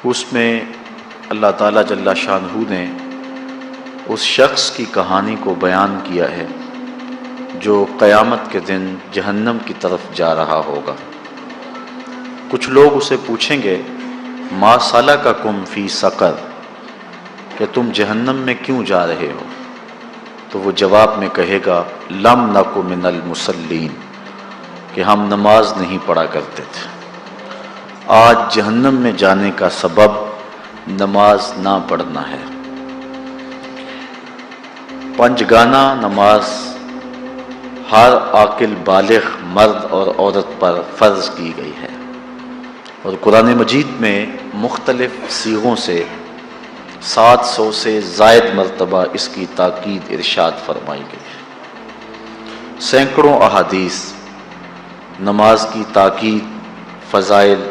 اس میں اللہ تعالیٰ جل شانہ نے اس شخص کی کہانی کو بیان کیا ہے جو قیامت کے دن جہنم کی طرف جا رہا ہوگا۔ کچھ لوگ اسے پوچھیں گے ما سلککم فی سقر، کہ تم جہنم میں کیوں جا رہے ہو؟ تو وہ جواب میں کہے گا لم نک من المصلین، کہ ہم نماز نہیں پڑھا کرتے تھے۔ آج جہنم میں جانے کا سبب نماز نہ پڑھنا ہے۔ پنجگانہ نماز ہر عاقل بالغ مرد اور عورت پر فرض کی گئی ہے، اور قرآن مجید میں مختلف صیغوں سے 700 سے زائد مرتبہ اس کی تاکید ارشاد فرمائی گئی ہے۔ سینکڑوں احادیث نماز کی تاکید، فضائل،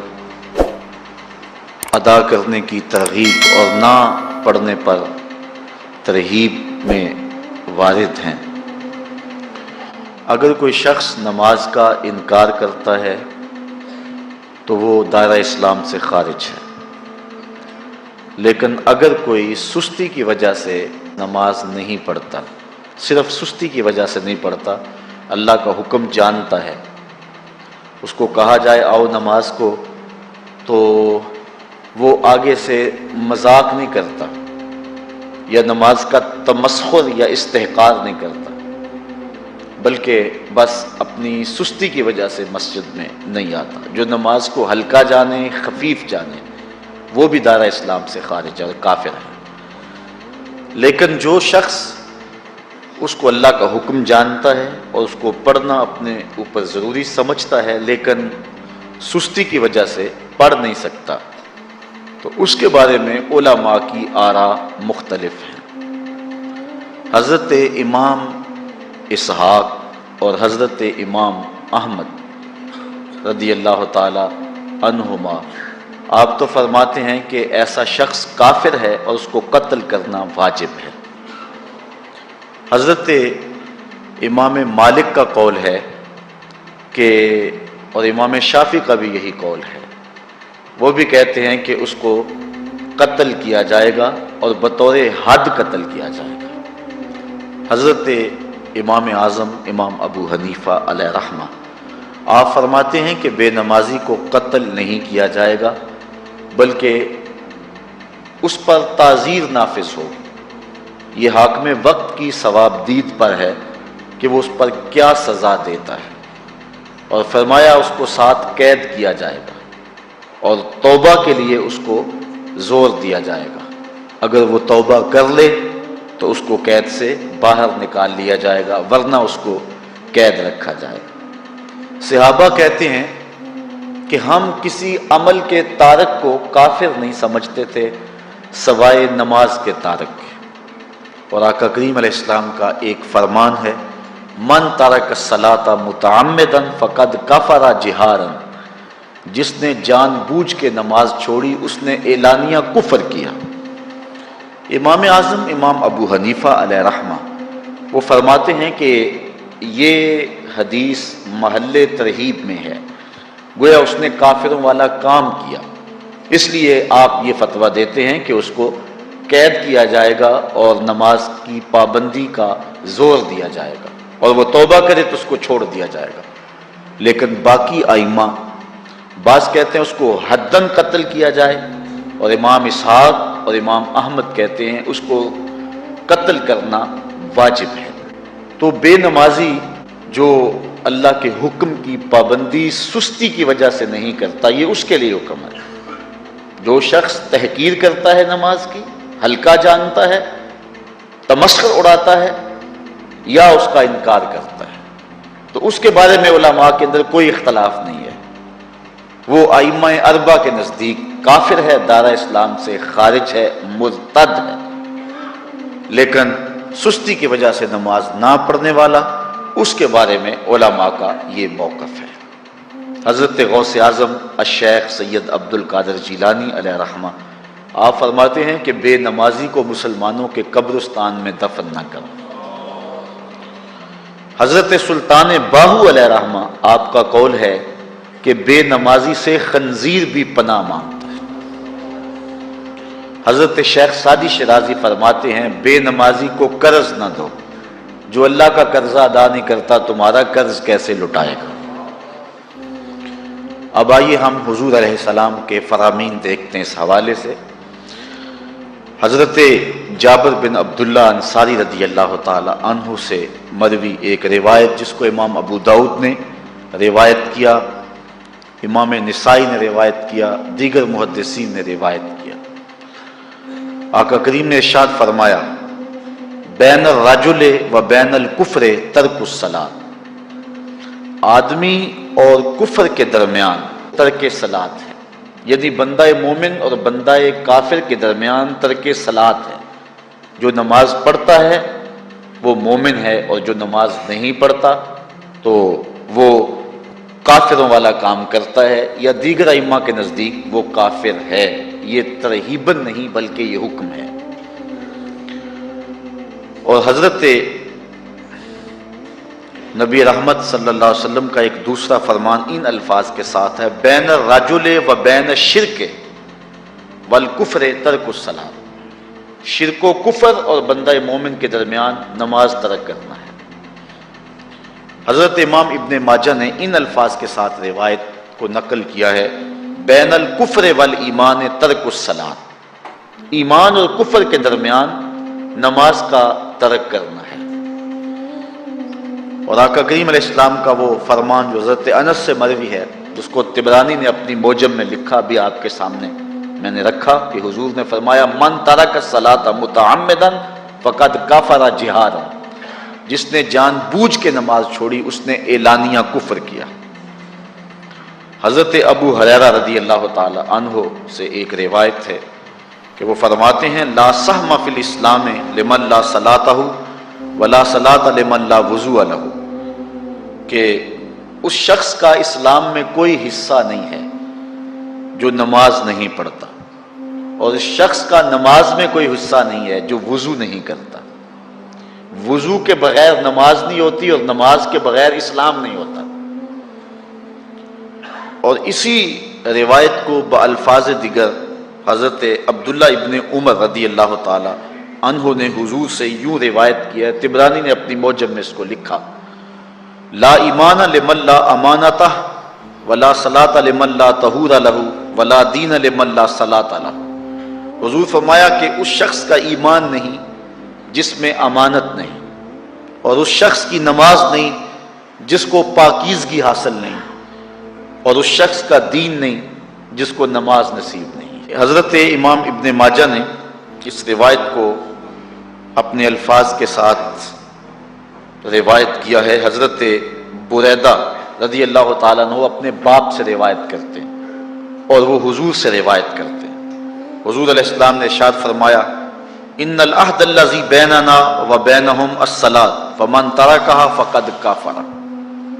ادا کرنے کی ترغیب اور نہ پڑھنے پر ترہیب میں وارد ہیں۔ اگر کوئی شخص نماز کا انکار کرتا ہے تو وہ دائرہ اسلام سے خارج ہے، لیکن اگر کوئی سستی کی وجہ سے نماز نہیں پڑھتا، صرف سستی کی وجہ سے نہیں پڑھتا، اللہ کا حکم جانتا ہے، اس کو کہا جائے آؤ نماز کو، تو وہ آگے سے مذاق نہیں کرتا یا نماز کا تمسخر یا استحقار نہیں کرتا، بلکہ بس اپنی سستی کی وجہ سے مسجد میں نہیں آتا۔ جو نماز کو ہلکا جانے، خفیف جانے، وہ بھی دائرہ اسلام سے خارج ہے اور کافر ہے۔ لیکن جو شخص اس کو اللہ کا حکم جانتا ہے اور اس کو پڑھنا اپنے اوپر ضروری سمجھتا ہے، لیکن سستی کی وجہ سے پڑھ نہیں سکتا، تو اس کے بارے میں علماء کی آراء مختلف ہیں۔ حضرت امام اسحاق اور حضرت امام احمد رضی اللہ تعالی عنہما آپ تو فرماتے ہیں کہ ایسا شخص کافر ہے اور اس کو قتل کرنا واجب ہے۔ حضرت امام مالک کا قول ہے کہ، اور امام شافعی کا بھی یہی قول ہے، وہ بھی کہتے ہیں کہ اس کو قتل کیا جائے گا اور بطور حد قتل کیا جائے گا۔ حضرت امام اعظم امام ابو حنیفہ علیہ رحمہ آپ فرماتے ہیں کہ بے نمازی کو قتل نہیں کیا جائے گا، بلکہ اس پر تعزیر نافذ ہوگی۔ یہ حاکم وقت کی ثوابدید پر ہے کہ وہ اس پر کیا سزا دیتا ہے، اور فرمایا اس کو 7 قید کیا جائے گا اور توبہ کے لیے اس کو زور دیا جائے گا۔ اگر وہ توبہ کر لے تو اس کو قید سے باہر نکال لیا جائے گا، ورنہ اس کو قید رکھا جائے گا۔ صحابہ کہتے ہیں کہ ہم کسی عمل کے تارک کو کافر نہیں سمجھتے تھے سوائے نماز کے تارک کے، اور آقا کریم علیہ السلام کا ایک فرمان ہے من ترک الصلاۃ متعمدا فقد کفر جہارا، جس نے جان بوجھ کے نماز چھوڑی اس نے اعلانیہ کفر کیا۔ امام اعظم امام ابو حنیفہ علیہ رحمہ وہ فرماتے ہیں کہ یہ حدیث محل ترہیب میں ہے، گویا اس نے کافروں والا کام کیا، اس لیے آپ یہ فتویٰ دیتے ہیں کہ اس کو قید کیا جائے گا اور نماز کی پابندی کا زور دیا جائے گا، اور وہ توبہ کرے تو اس کو چھوڑ دیا جائے گا۔ لیکن باقی ائمہ بعض کہتے ہیں اس کو حداً قتل کیا جائے، اور امام اسحاق اور امام احمد کہتے ہیں اس کو قتل کرنا واجب ہے۔ تو بے نمازی جو اللہ کے حکم کی پابندی سستی کی وجہ سے نہیں کرتا، یہ اس کے لیے حکم ہے۔ جو شخص تحقیر کرتا ہے نماز کی، ہلکا جانتا ہے، تمسخر اڑاتا ہے یا اس کا انکار کرتا ہے، تو اس کے بارے میں علماء کے اندر کوئی اختلاف نہیں ہے، وہ ائمہ اربعہ کے نزدیک کافر ہے، دائرہ اسلام سے خارج ہے، مرتد ہے۔ لیکن سستی کی وجہ سے نماز نہ پڑھنے والا، اس کے بارے میں علماء کا یہ موقف ہے۔ حضرت غوث اعظم الشیخ سید عبد القادر جیلانی علیہ رحمہ آپ فرماتے ہیں کہ بے نمازی کو مسلمانوں کے قبرستان میں دفن نہ کرو۔ حضرت سلطان باہو علیہ رحمہ آپ کا قول ہے کہ بے نمازی سے خنزیر بھی پناہ مانگتا ہے۔ حضرت شیخ سعدی شیرازی فرماتے ہیں بے نمازی کو قرض نہ دو، جو اللہ کا قرضہ ادا نہیں کرتا تمہارا قرض کیسے لٹائے گا۔ اب آئیے ہم حضور علیہ السلام کے فرامین دیکھتے ہیں اس حوالے سے۔ حضرت جابر بن عبداللہ انصاری رضی اللہ تعالی عنہ سے مروی ایک روایت جس کو امام ابو داؤد نے روایت کیا، امام نسائی نے روایت کیا، دیگر محدثین نے روایت کیا۔ آقا کریم نے ارشاد فرمایا بین الرجل و بین الکفر ترک الصلاۃ، آدمی اور کفر کے درمیان ترک صلاۃ ہے، یعنی بندہ مومن اور بندہ کافر کے درمیان ترک صلاۃ ہے۔ جو نماز پڑھتا ہے وہ مومن ہے، اور جو نماز نہیں پڑھتا تو وہ کافروں والا کام کرتا ہے، یا دیگر ائمہ کے نزدیک وہ کافر ہے۔ یہ ترہیباً نہیں بلکہ یہ حکم ہے۔ اور حضرت نبی رحمت صلی اللہ علیہ وسلم کا ایک دوسرا فرمان ان الفاظ کے ساتھ ہے بین الرجل و بین الشرک والکفر ترک الصلاۃ، شرک و کفر اور بندہ مومن کے درمیان نماز ترک کرنا ہے۔ حضرت امام ابن ماجہ نے ان الفاظ کے ساتھ روایت کو نقل کیا ہے بین الکفر والایمان ترک الصلاۃ، ایمان اور کفر کے درمیان نماز کا ترک کرنا ہے۔ اور آقا کریم علیہ السلام کا وہ فرمان جو حضرت انس سے مروی ہے، اس کو طبرانی نے اپنی موجم میں لکھا، بھی آپ کے سامنے میں نے رکھا، کہ حضور نے فرمایا من ترک الصلاۃ متعمدا فقد کفر جہارا، جس نے جان بوجھ کے نماز چھوڑی اس نے اعلانیہ کفر کیا۔ حضرت ابو ہریرہ رضی اللہ تعالی عنہ سے ایک روایت ہے کہ وہ فرماتے ہیں لا سہم فی الاسلام لمن لا صلاۃ ولا صلاۃ لمن لا وضوء لہ، کہ اس شخص کا اسلام میں کوئی حصہ نہیں ہے جو نماز نہیں پڑھتا، اور اس شخص کا نماز میں کوئی حصہ نہیں ہے جو وضو نہیں کرتا۔ وضو کے بغیر نماز نہیں ہوتی، اور نماز کے بغیر اسلام نہیں ہوتا۔ اور اسی روایت کو بالفاظ دیگر حضرت عبداللہ ابن عمر رضی اللہ تعالی عنہ نے حضور سے یوں روایت کیا ہے، طبرانی نے اپنی موجم میں اس کو لکھا لا ایمان لمن لا امانتہ ولا صلاۃ لمن لا طہور لہ ولا دین لمن لا صلاۃ لہ۔ حضور فرمایا کہ اس شخص کا ایمان نہیں جس میں امانت نہیں، اور اس شخص کی نماز نہیں جس کو پاکیزگی حاصل نہیں، اور اس شخص کا دین نہیں جس کو نماز نصیب نہیں۔ حضرت امام ابن ماجہ نے اس روایت کو اپنے الفاظ کے ساتھ روایت کیا ہے۔ حضرت بریدہ رضی اللہ تعالیٰ عنہ اپنے باپ سے روایت کرتے ہیں اور وہ حضور سے روایت کرتے ہیں۔ حضور علیہ السلام نے ارشاد فرمایا ان العہد الذی بیننا و بینہم الصلاۃ فمن ترکھا فقد کفر،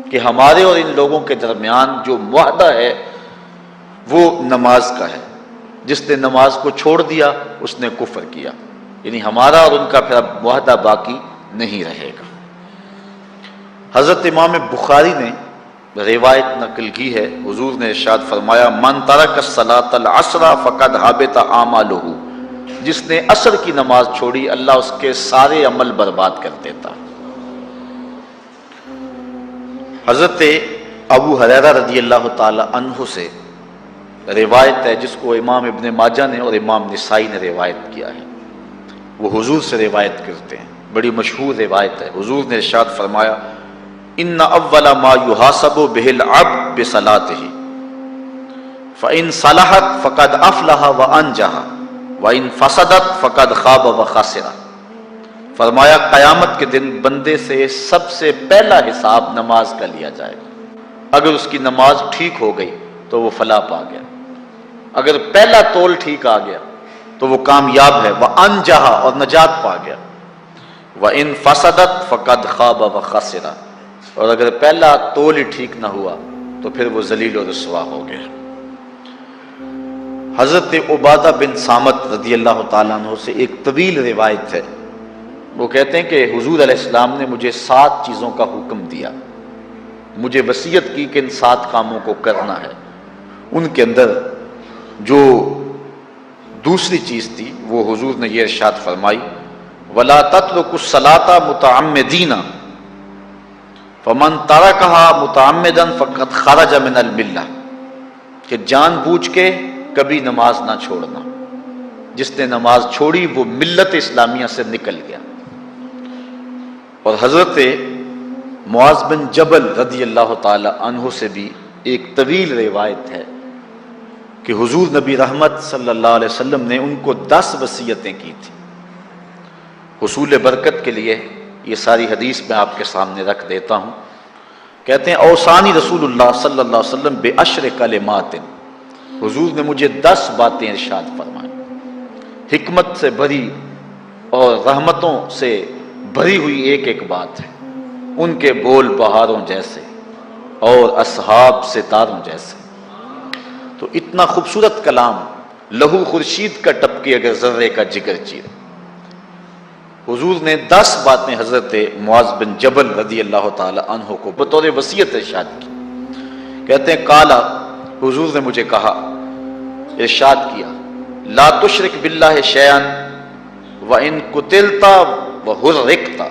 کہ ہمارے اور ان لوگوں کے درمیان جو معاہدہ ہے وہ نماز کا ہے، جس نے نماز کو چھوڑ دیا اس نے کفر کیا، یعنی ہمارا اور ان کا پھر اب معاہدہ باقی نہیں رہے گا۔ حضرت امام بخاری نے روایت نقل کی ہے، حضور نے ارشاد فرمایا من ترک الصلاۃ العصر فقد حبط اعمالہ، جس نے عصر کی نماز چھوڑی اللہ اس کے سارے عمل برباد کر دیتا۔ حضرت ابو ہریرہ رضی اللہ تعالی عنہ سے روایت ہے جس کو امام ابن ماجہ نے اور امام نسائی نے روایت کیا ہے، وہ حضور سے روایت کرتے ہیں، بڑی مشہور روایت ہے۔ حضور نے ارشاد فرمایا ان اول ما یحاسب به العبد بصلاته فان صلحت فقد افلح وانجح وان فسدت فقد خاب وخسر۔ فرمایا قیامت کے دن بندے سے سب سے پہلا حساب نماز کا لیا جائے گا، اگر اس کی نماز ٹھیک ہو گئی تو وہ فلاح پا گیا، اگر پہلا تول ٹھیک آ گیا تو وہ کامیاب ہے، وانجح اور نجات پا گیا، وان فسدت فقد خاب وخسر، اور اگر پہلا تول ہی ٹھیک نہ ہوا تو پھر وہ ذلیل و رسوا ہو گیا۔ حضرت عبادہ بن صامت رضی اللہ تعالیٰ عنہ سے ایک طویل روایت ہے، وہ کہتے ہیں کہ حضور علیہ السلام نے مجھے 7 چیزوں کا حکم دیا، مجھے وصیت کی کہ ان 7 کاموں کو کرنا ہے۔ ان کے اندر جو دوسری چیز تھی وہ حضور نے یہ ارشاد فرمائی وَلَا تَتْرُكُوا الصَّلَاةَ مُتَعَمِّدِينَ فَمَنْ تَرَكَهَا مُتَعَمِّدًا فَقَدْ خَرَجَ مِنَ الْمِلَّةِ کہ جان بوجھ کے کبھی نماز نہ چھوڑنا، جس نے نماز چھوڑی وہ ملت اسلامیہ سے نکل گیا۔ اور حضرت معاذ بن جبل رضی اللہ تعالی عنہ سے بھی ایک طویل روایت ہے کہ حضور نبی رحمت صلی اللہ علیہ وسلم نے ان کو 10 وصیتیں کی تھی۔ حصول برکت کے لیے یہ ساری حدیث میں آپ کے سامنے رکھ دیتا ہوں۔ کہتے ہیں اوصانی رسول اللہ صلی اللہ علیہ وسلم بعشر کلمات، حضور نے مجھے 10 باتیں ارشاد فرمائیں، حکمت سے بھری اور رحمتوں سے بھری ہوئی ایک ایک بات ہے، ان کے بول بہاروں جیسے اور اصحاب ستاروں جیسے۔ تو اتنا خوبصورت کلام لہو خورشید کا ٹپکے اگر ذرے کا جگر چیرے۔ حضور نے 10 باتیں حضرت معاذ بن جبل رضی اللہ تعالی عنہ کو بطور وصیت ارشاد کی۔ کہتے ہیں کالا، حضور نے مجھے کہا، ارشاد کیا، لا تشرک باللہ شیئا وان قتلت وحرقت،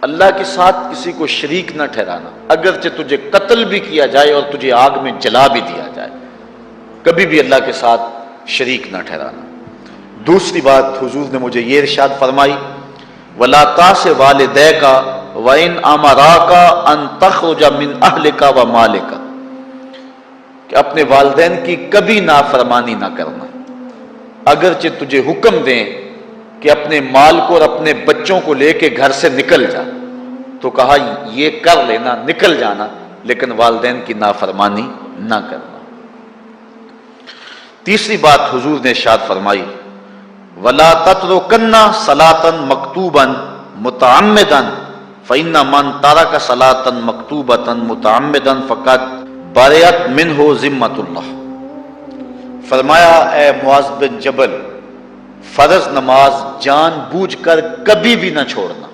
اللہ کے ساتھ کسی کو شریک نہ ٹھہرانا، اگرچہ تجھے قتل بھی کیا جائے اور تجھے آگ میں جلا بھی دیا جائے، کبھی بھی اللہ کے ساتھ شریک نہ ٹھہرانا۔ دوسری بات حضور نے مجھے یہ ارشاد فرمائی وَلَا تَعْصِ وَالِدَيْكَ وَإِنْ أَمَرَاكَ أَن تَخْرُجَ مِنْ أَهْلِكَ وَمَالِكَ کہ اپنے والدین کی کبھی نافرمانی نہ کرنا، اگرچہ تجھے حکم دیں کہ اپنے مال کو اور اپنے بچوں کو لے کے گھر سے نکل جا، تو کہا یہ کر لینا، نکل جانا، لیکن والدین کی نافرمانی نہ کرنا۔ تیسری بات حضور نے ارشاد فرمائی وَلَا تَتْرُكَنَّ صَلَاةً مَكْتُوبًا مُتَعَمِّدًا فَإِنَّ مَنْ تَرَكَ صَلَاةً مَكْتُوبَةً مُتَعَمِّدًا فَقَدْ بَرِئَتْ مِنْهُ ذِمَّةُ اللَّهِ۔ فرمایا اے معاذ بن جبل، فرض نماز جان بوجھ کر کبھی بھی نہ چھوڑنا،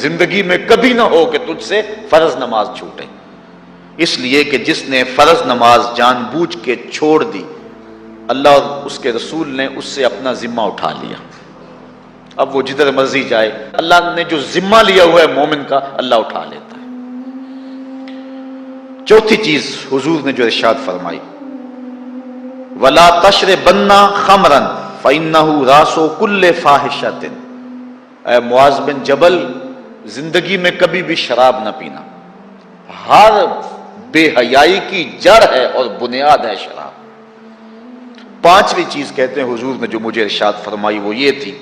زندگی میں کبھی نہ ہو کہ تجھ سے فرض نماز چھوٹے، اس لیے کہ جس نے فرض نماز جان بوجھ کے چھوڑ دی، اللہ اور اس کے رسول نے اس سے اپنا ذمہ اٹھا لیا، اب وہ جدھر مرضی جائے، اللہ نے جو ذمہ لیا ہوا ہے مومن کا اللہ اٹھا لیتا ہے۔ چوتھی چیز حضور نے جو ارشاد فرمائی وَلَا تَشْرِبَنَّ خَمْرًا فَإِنَّهُ رَأْسُ كُلِّ فَاحِشَةٍ، اے معاذ بن جبل زندگی میں کبھی بھی شراب نہ پینا، ہر بے حیائی کی جڑ ہے اور بنیاد ہے شراب۔ پانچویں چیز کہتے ہیں حضور نے جو مجھے ارشاد فرمائی وہ یہ تھی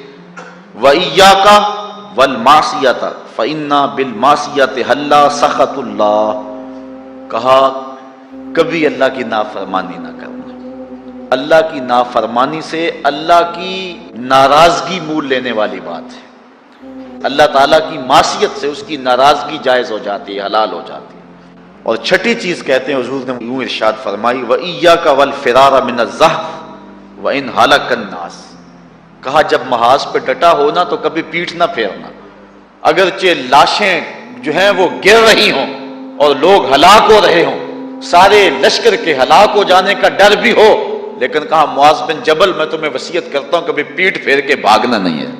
وَإِيَّاكَ وَالْمَعْصِيَةَ فَإِنَّ بِالْمَعْصِيَةِ حَلَّ سَخَطُ اللَّهِ، کہا کبھی اللہ کی نافرمانی نہ کرنا، اللہ کی نافرمانی سے اللہ کی ناراضگی مول لینے والی بات ہے، اللہ تعالیٰ کی معصیت سے اس کی ناراضگی جائز ہو جاتی ہے، حلال ہو جاتی ہے۔ اور چھٹی چیز کہتے ہیں حضور نے یوں ارشاد فرمائی وَإِيَّاكَ وَالْفِرَارَ مِنَ الزَّحْفِ وَإِنْ هَلَكَ النَّاسِ، کہا جب محاذ پہ ڈٹا ہونا تو کبھی پیٹھ نہ پھیرنا، اگرچہ لاشیں جو ہیں وہ گر رہی ہوں اور لوگ ہلاک ہو رہے ہوں، سارے لشکر کے ہلاک ہو جانے کا ڈر بھی ہو، لیکن کہا معاذ بن جبل میں تمہیں وصیت کرتا ہوں کبھی پیٹھ پھیر کے بھاگنا نہیں ہے۔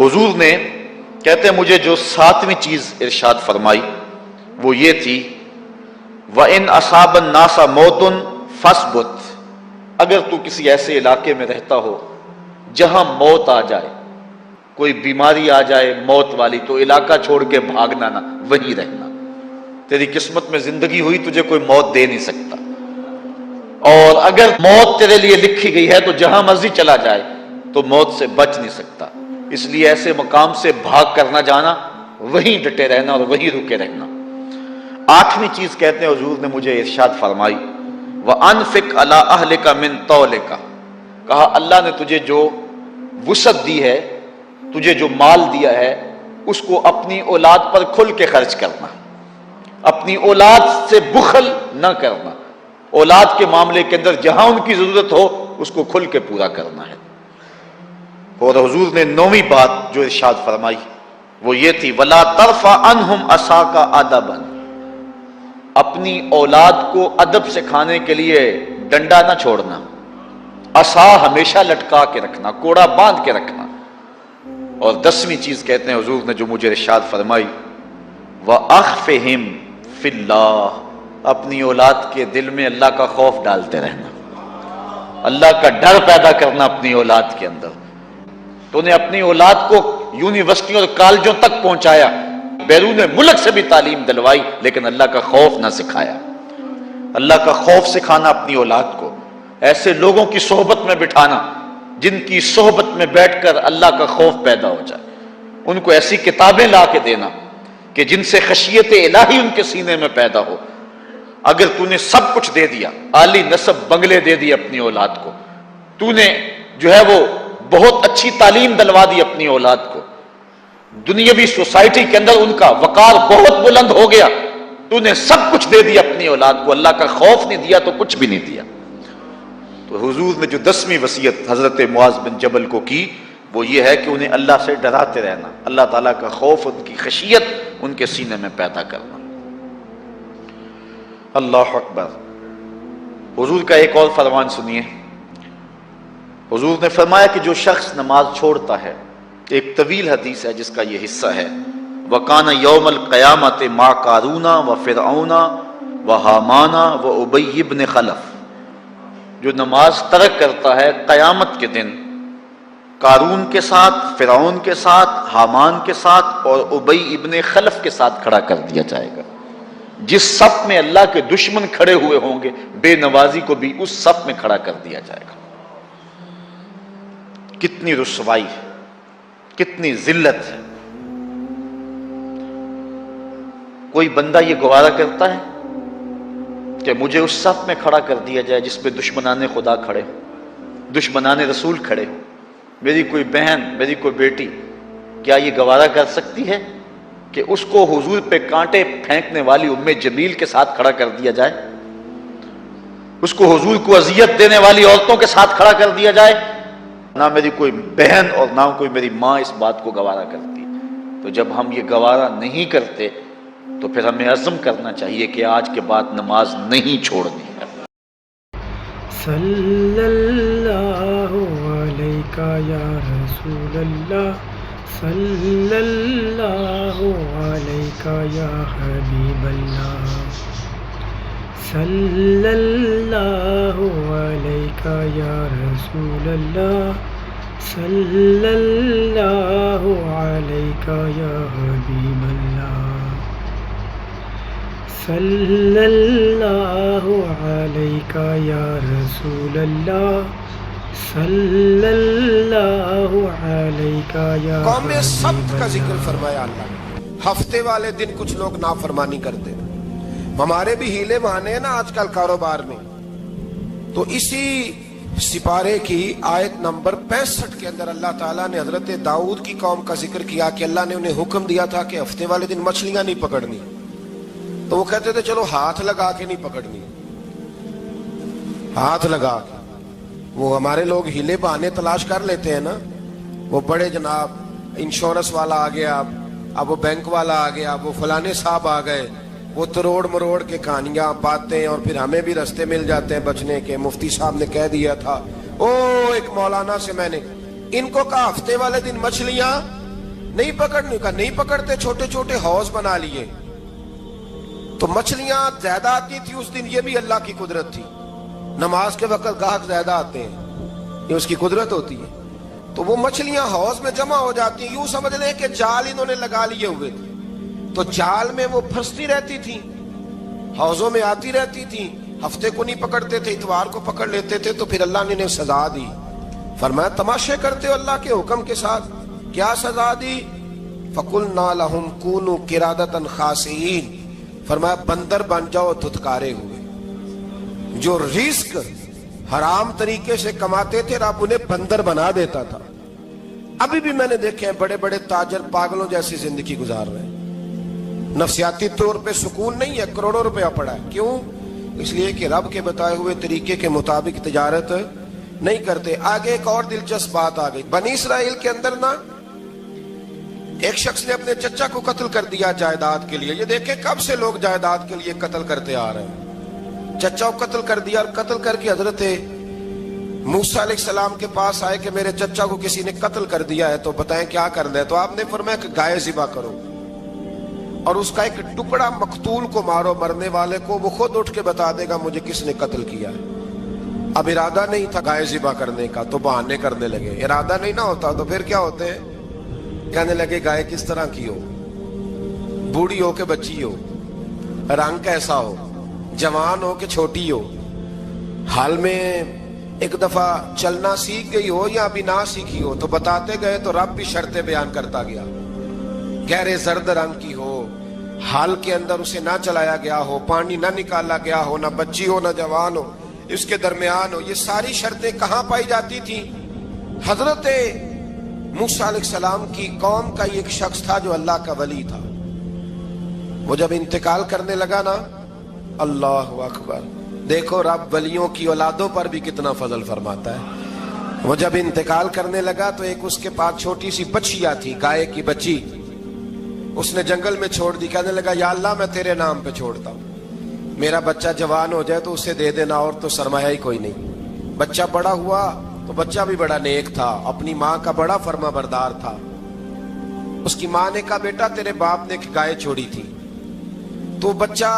حضور نے کہتے ہیں مجھے جو 7ویں چیز ارشاد فرمائی وہ یہ تھی وَإِنْ أَصَابَ النَّاسَ مَوْتٌ فَاصْبُتْ، اگر تو کسی ایسے علاقے میں رہتا ہو جہاں موت آ جائے، کوئی بیماری آ جائے موت والی، تو علاقہ چھوڑ کے بھاگنا نہ، وہیں رہنا، تیری قسمت میں زندگی ہوئی تجھے کوئی موت دے نہیں سکتا، اور اگر موت تیرے لیے لکھی گئی ہے تو جہاں مرضی چلا جائے تو موت سے بچ نہیں سکتا، اس لیے ایسے مقام سے بھاگ کر نہ جانا، وہیں ڈٹے رہنا اور وہیں رکے رہنا۔ 8ویں چیز کہتے ہیں حضور نے مجھے ارشاد فرمائی وَأَنفِقْ عَلَىٰ أَهْلِكَ مِن طَوْلِكَ، کہا اللہ نے تجھے جو وسعت دی ہے، تجھے جو مال دیا ہے، اس کو اپنی اولاد پر کھل کے خرچ کرنا، اپنی اولاد سے بخل نہ کرنا، اولاد کے معاملے کے اندر جہاں ان کی ضرورت ہو اس کو کھل کے پورا کرنا ہے۔ اور حضور نے 9ویں بات جو ارشاد فرمائی وہ یہ تھی وَلَا تَرْفَعْ عَنْهُمْ عَصَاكَ أَدَبًا، اپنی اولاد کو ادب سکھانے کے لیے ڈنڈا نہ چھوڑنا، عصا ہمیشہ لٹکا کے رکھنا، کوڑا باندھ کے رکھنا۔ اور 10ویں چیز کہتے ہیں حضور نے جو مجھے ارشاد فرمائی، وَأَخْفِهِمْ فِي اللَّهِ، اپنی اولاد کے دل میں اللہ کا خوف ڈالتے رہنا، اللہ کا ڈر پیدا کرنا اپنی اولاد کے اندر۔ تو نے اپنی اولاد کو یونیورسٹیوں اور کالجوں تک پہنچایا، بیرون ملک سے بھی تعلیم دلوائی، لیکن اللہ کا خوف نہ سکھایا۔ اللہ کا خوف سکھانا اپنی اولاد کو، ایسے لوگوں کی صحبت میں بٹھانا جن کی صحبت میں بیٹھ کر اللہ کا خوف پیدا ہو جائے، ان کو ایسی کتابیں لا کے دینا کہ جن سے خشیت الہی ان کے سینے میں پیدا ہو۔ اگر تو نے سب کچھ دے دیا، عالی نسب بنگلے دے دی اپنی اولاد کو، تو نے جو ہے وہ بہت اچھی تعلیم دلوا دی اپنی اولاد کو، دنیاوی سوسائٹی کے اندر ان کا وقار بہت بلند ہو گیا، تو نے سب کچھ دے دیا اپنی اولاد کو، اللہ کا خوف نہیں دیا تو کچھ بھی نہیں دیا۔ تو حضور نے جو 10ویں وصیت حضرت معاذ بن جبل کو کی وہ یہ ہے کہ انہیں اللہ سے ڈراتے رہنا، اللہ تعالیٰ کا خوف، ان کی خشیت ان کے سینے میں پیدا کرنا۔ اللہ اکبر۔ حضور کا ایک اور فرمان سنیے، حضور نے فرمایا کہ جو شخص نماز چھوڑتا ہے، ایک طویل حدیث ہے جس کا یہ حصہ ہے، وَكَانَ يَوْمَ الْقِيَامَةِ مَعَ قَارُونَ وَفِرْعَوْنَ وَحَامَانَ وَأُبَيِّ بْنِ خَلَف، جو نماز ترک کرتا ہے قیامت کے دن قارون کے ساتھ، فرعون کے ساتھ، حامان کے ساتھ اور ابی ابن خلف کے ساتھ کھڑا کر دیا جائے گا۔ جس صف میں اللہ کے دشمن کھڑے ہوئے ہوں گے، بے نوازی کو بھی اس صف میں کھڑا کر دیا جائے گا۔ کتنی رسوائی ہے، کتنی ذلت ہے۔ کوئی بندہ یہ گوارا کرتا ہے کہ مجھے اس صف میں کھڑا کر دیا جائے جس پہ دشمنان خدا کھڑے ہوں، دشمنان رسول کھڑے ہوں، میری کوئی بہن، میری کوئی بیٹی کیا یہ گوارا کر سکتی ہے کہ اس کو حضور پہ کانٹے پھینکنے والی ام جمیل کے ساتھ کھڑا کر دیا جائے، اس کو حضور کو اذیت دینے والی عورتوں کے ساتھ کھڑا کر دیا جائے؟ نہ میری کوئی بہن اور نہ کوئی میری ماں اس بات کو گوارا کرتی۔ تو جب ہم یہ گوارا نہیں کرتے تو پھر ہمیں عزم کرنا چاہیے کہ آج کے بعد نماز نہیں چھوڑنی ہے۔ صلی اللہ علیہ یا رسول اللہ، صلی اللہ علیہ یا حبیب اللہ، صلی اللہ علیہ یا رسول اللہ، صلی اللہ علیہ یا حبیب اللہ، صلی اللہ علیہ یا رسول اللہ، صلی اللہ علیہ یا قوم سبت کا ذکر فرمایا اللہ نے۔ ہفتے والے دن کچھ لوگ نافرمانی کرتے ہیں، ہمارے بھی ہیلے بہانے ہیں نا آج کل کاروبار میں۔ تو اسی سپارے کی آیت نمبر 65 کے اندر اللہ تعالیٰ نے حضرت داؤد کی قوم کا ذکر کیا کہ اللہ نے انہیں حکم دیا تھا کہ ہفتے والے دن مچھلیاں نہیں پکڑنی، تو وہ کہتے تھے چلو ہاتھ لگا کے نہیں پکڑنی، ہاتھ لگا کے۔ وہ ہمارے لوگ ہیلے بہانے تلاش کر لیتے ہیں نا، وہ بڑے جناب انشورنس والا آ گیا، اب وہ بینک والا آ گیا، وہ فلانے صاحب آ گئے، وہ تروڑ مروڑ کے کہانیاں باتیں، اور پھر ہمیں بھی رستے مل جاتے ہیں بچنے کے۔ مفتی صاحب نے کہہ دیا تھا، ایک مولانا سے میں نے ان کو کہا ہفتے والے دن مچھلیاں نہیں پکڑنی، کہا نہیں پکڑتے، چھوٹے چھوٹے حوض بنا لیے۔ تو مچھلیاں زیادہ آتی تھی اس دن، یہ بھی اللہ کی قدرت تھی۔ نماز کے وقت گاہک زیادہ آتے ہیں، یہ اس کی قدرت ہوتی ہے۔ تو وہ مچھلیاں حوض میں جمع ہو جاتی ہیں، یوں سمجھ لیں کہ جال انہوں نے لگا لیے ہوئے تھے، تو جال میں وہ پھنستی رہتی تھی، حوضوں میں آتی رہتی تھی۔ ہفتے کو نہیں پکڑتے تھے، اتوار کو پکڑ لیتے تھے، تو پھر اللہ نے انہیں سزا دی۔ فرمایا تماشے کرتے ہو اللہ کے حکم کے ساتھ؟ کیا سزا دی؟ فَقُلْنَا لَهُمْ كُونُوا قِرَادَةً خَاسِئِينَ، فرمایا بندر بن جاؤ دھتکارے ہوئے۔ جو رزق حرام طریقے سے کماتے تھے رب انہیں بندر بنا دیتا تھا۔ ابھی بھی میں نے دیکھے ہیں بڑے بڑے تاجر پاگلوں جیسی زندگی گزار رہے ہیں، نفسیاتی طور پہ سکون نہیں ہے، کروڑوں روپیہ پڑا ہے۔ کیوں؟ اس لیے کہ رب کے بتائے ہوئے طریقے کے مطابق تجارت نہیں کرتے۔ آگے ایک اور دلچسپ بات آ گئی، بنی اسرائیل کے اندر نا ایک شخص نے اپنے چچا کو قتل کر دیا جائیداد کے لیے۔ یہ دیکھیں کب سے لوگ جائیداد کے لیے قتل کرتے آ رہے ہیں۔ چچا کو قتل کر دیا، اور قتل کر کے حضرت موسیٰ علیہ السلام کے پاس آئے کہ میرے چچا کو کسی نے قتل کر دیا ہے تو بتائیں کیا کرنا ہے. تو آپ نے فرمایا کہ گائے ذبح کرو اور اس کا ایک ٹکڑا مقتول کو مارو, مرنے والے کو, وہ خود اٹھ کے بتا دے گا مجھے کس نے قتل کیا ہے. اب ارادہ نہیں تھا گائے ذبح کرنے کا تو بہانے کرنے لگے. ارادہ نہیں نہ ہوتا تو پھر کیا ہوتے ہیں, کہنے لگے گائے کس طرح کی ہو, بوڑھی ہو کہ بچی ہو, رنگ کیسا ہو, جوان ہو کہ چھوٹی ہو, حال میں ایک دفعہ چلنا سیکھ گئی ہو یا ابھی نہ سیکھی ہو. تو بتاتے گئے تو رب بھی شرطیں بیان کرتا گیا. گہرے زرد رنگ کی ہو, حال کے اندر اسے نہ چلایا گیا ہو, پانی نہ نکالا گیا ہو, نہ بچی ہو نہ جوان ہو, اس کے درمیان ہو. یہ ساری شرطیں کہاں پائی جاتی تھی؟ حضرت موسیٰ علیہ السلام کی قوم کا ایک شخص تھا جو اللہ کا ولی تھا. وہ جب انتقال کرنے لگا نا, اللہ اکبر, دیکھو رب ولیوں کی اولادوں پر بھی کتنا فضل فرماتا ہے. وہ جب انتقال کرنے لگا تو ایک اس کے پاس چھوٹی سی بچیا تھی, گائے کی بچی, اس نے جنگل میں چھوڑ دی. کہنے لگا یا اللہ میں تیرے نام پہ چھوڑتا ہوں, میرا بچہ جوان ہو جائے تو اسے دے دینا, اور تو سرمایہ ہی کوئی نہیں. بچہ بڑا ہوا تو بچہ بھی بڑا نیک تھا, اپنی ماں کا بڑا فرما بردار تھا. اس کی ماں نے کہا بیٹا تیرے باپ نے ایک گائے چھوڑی تھی. تو بچہ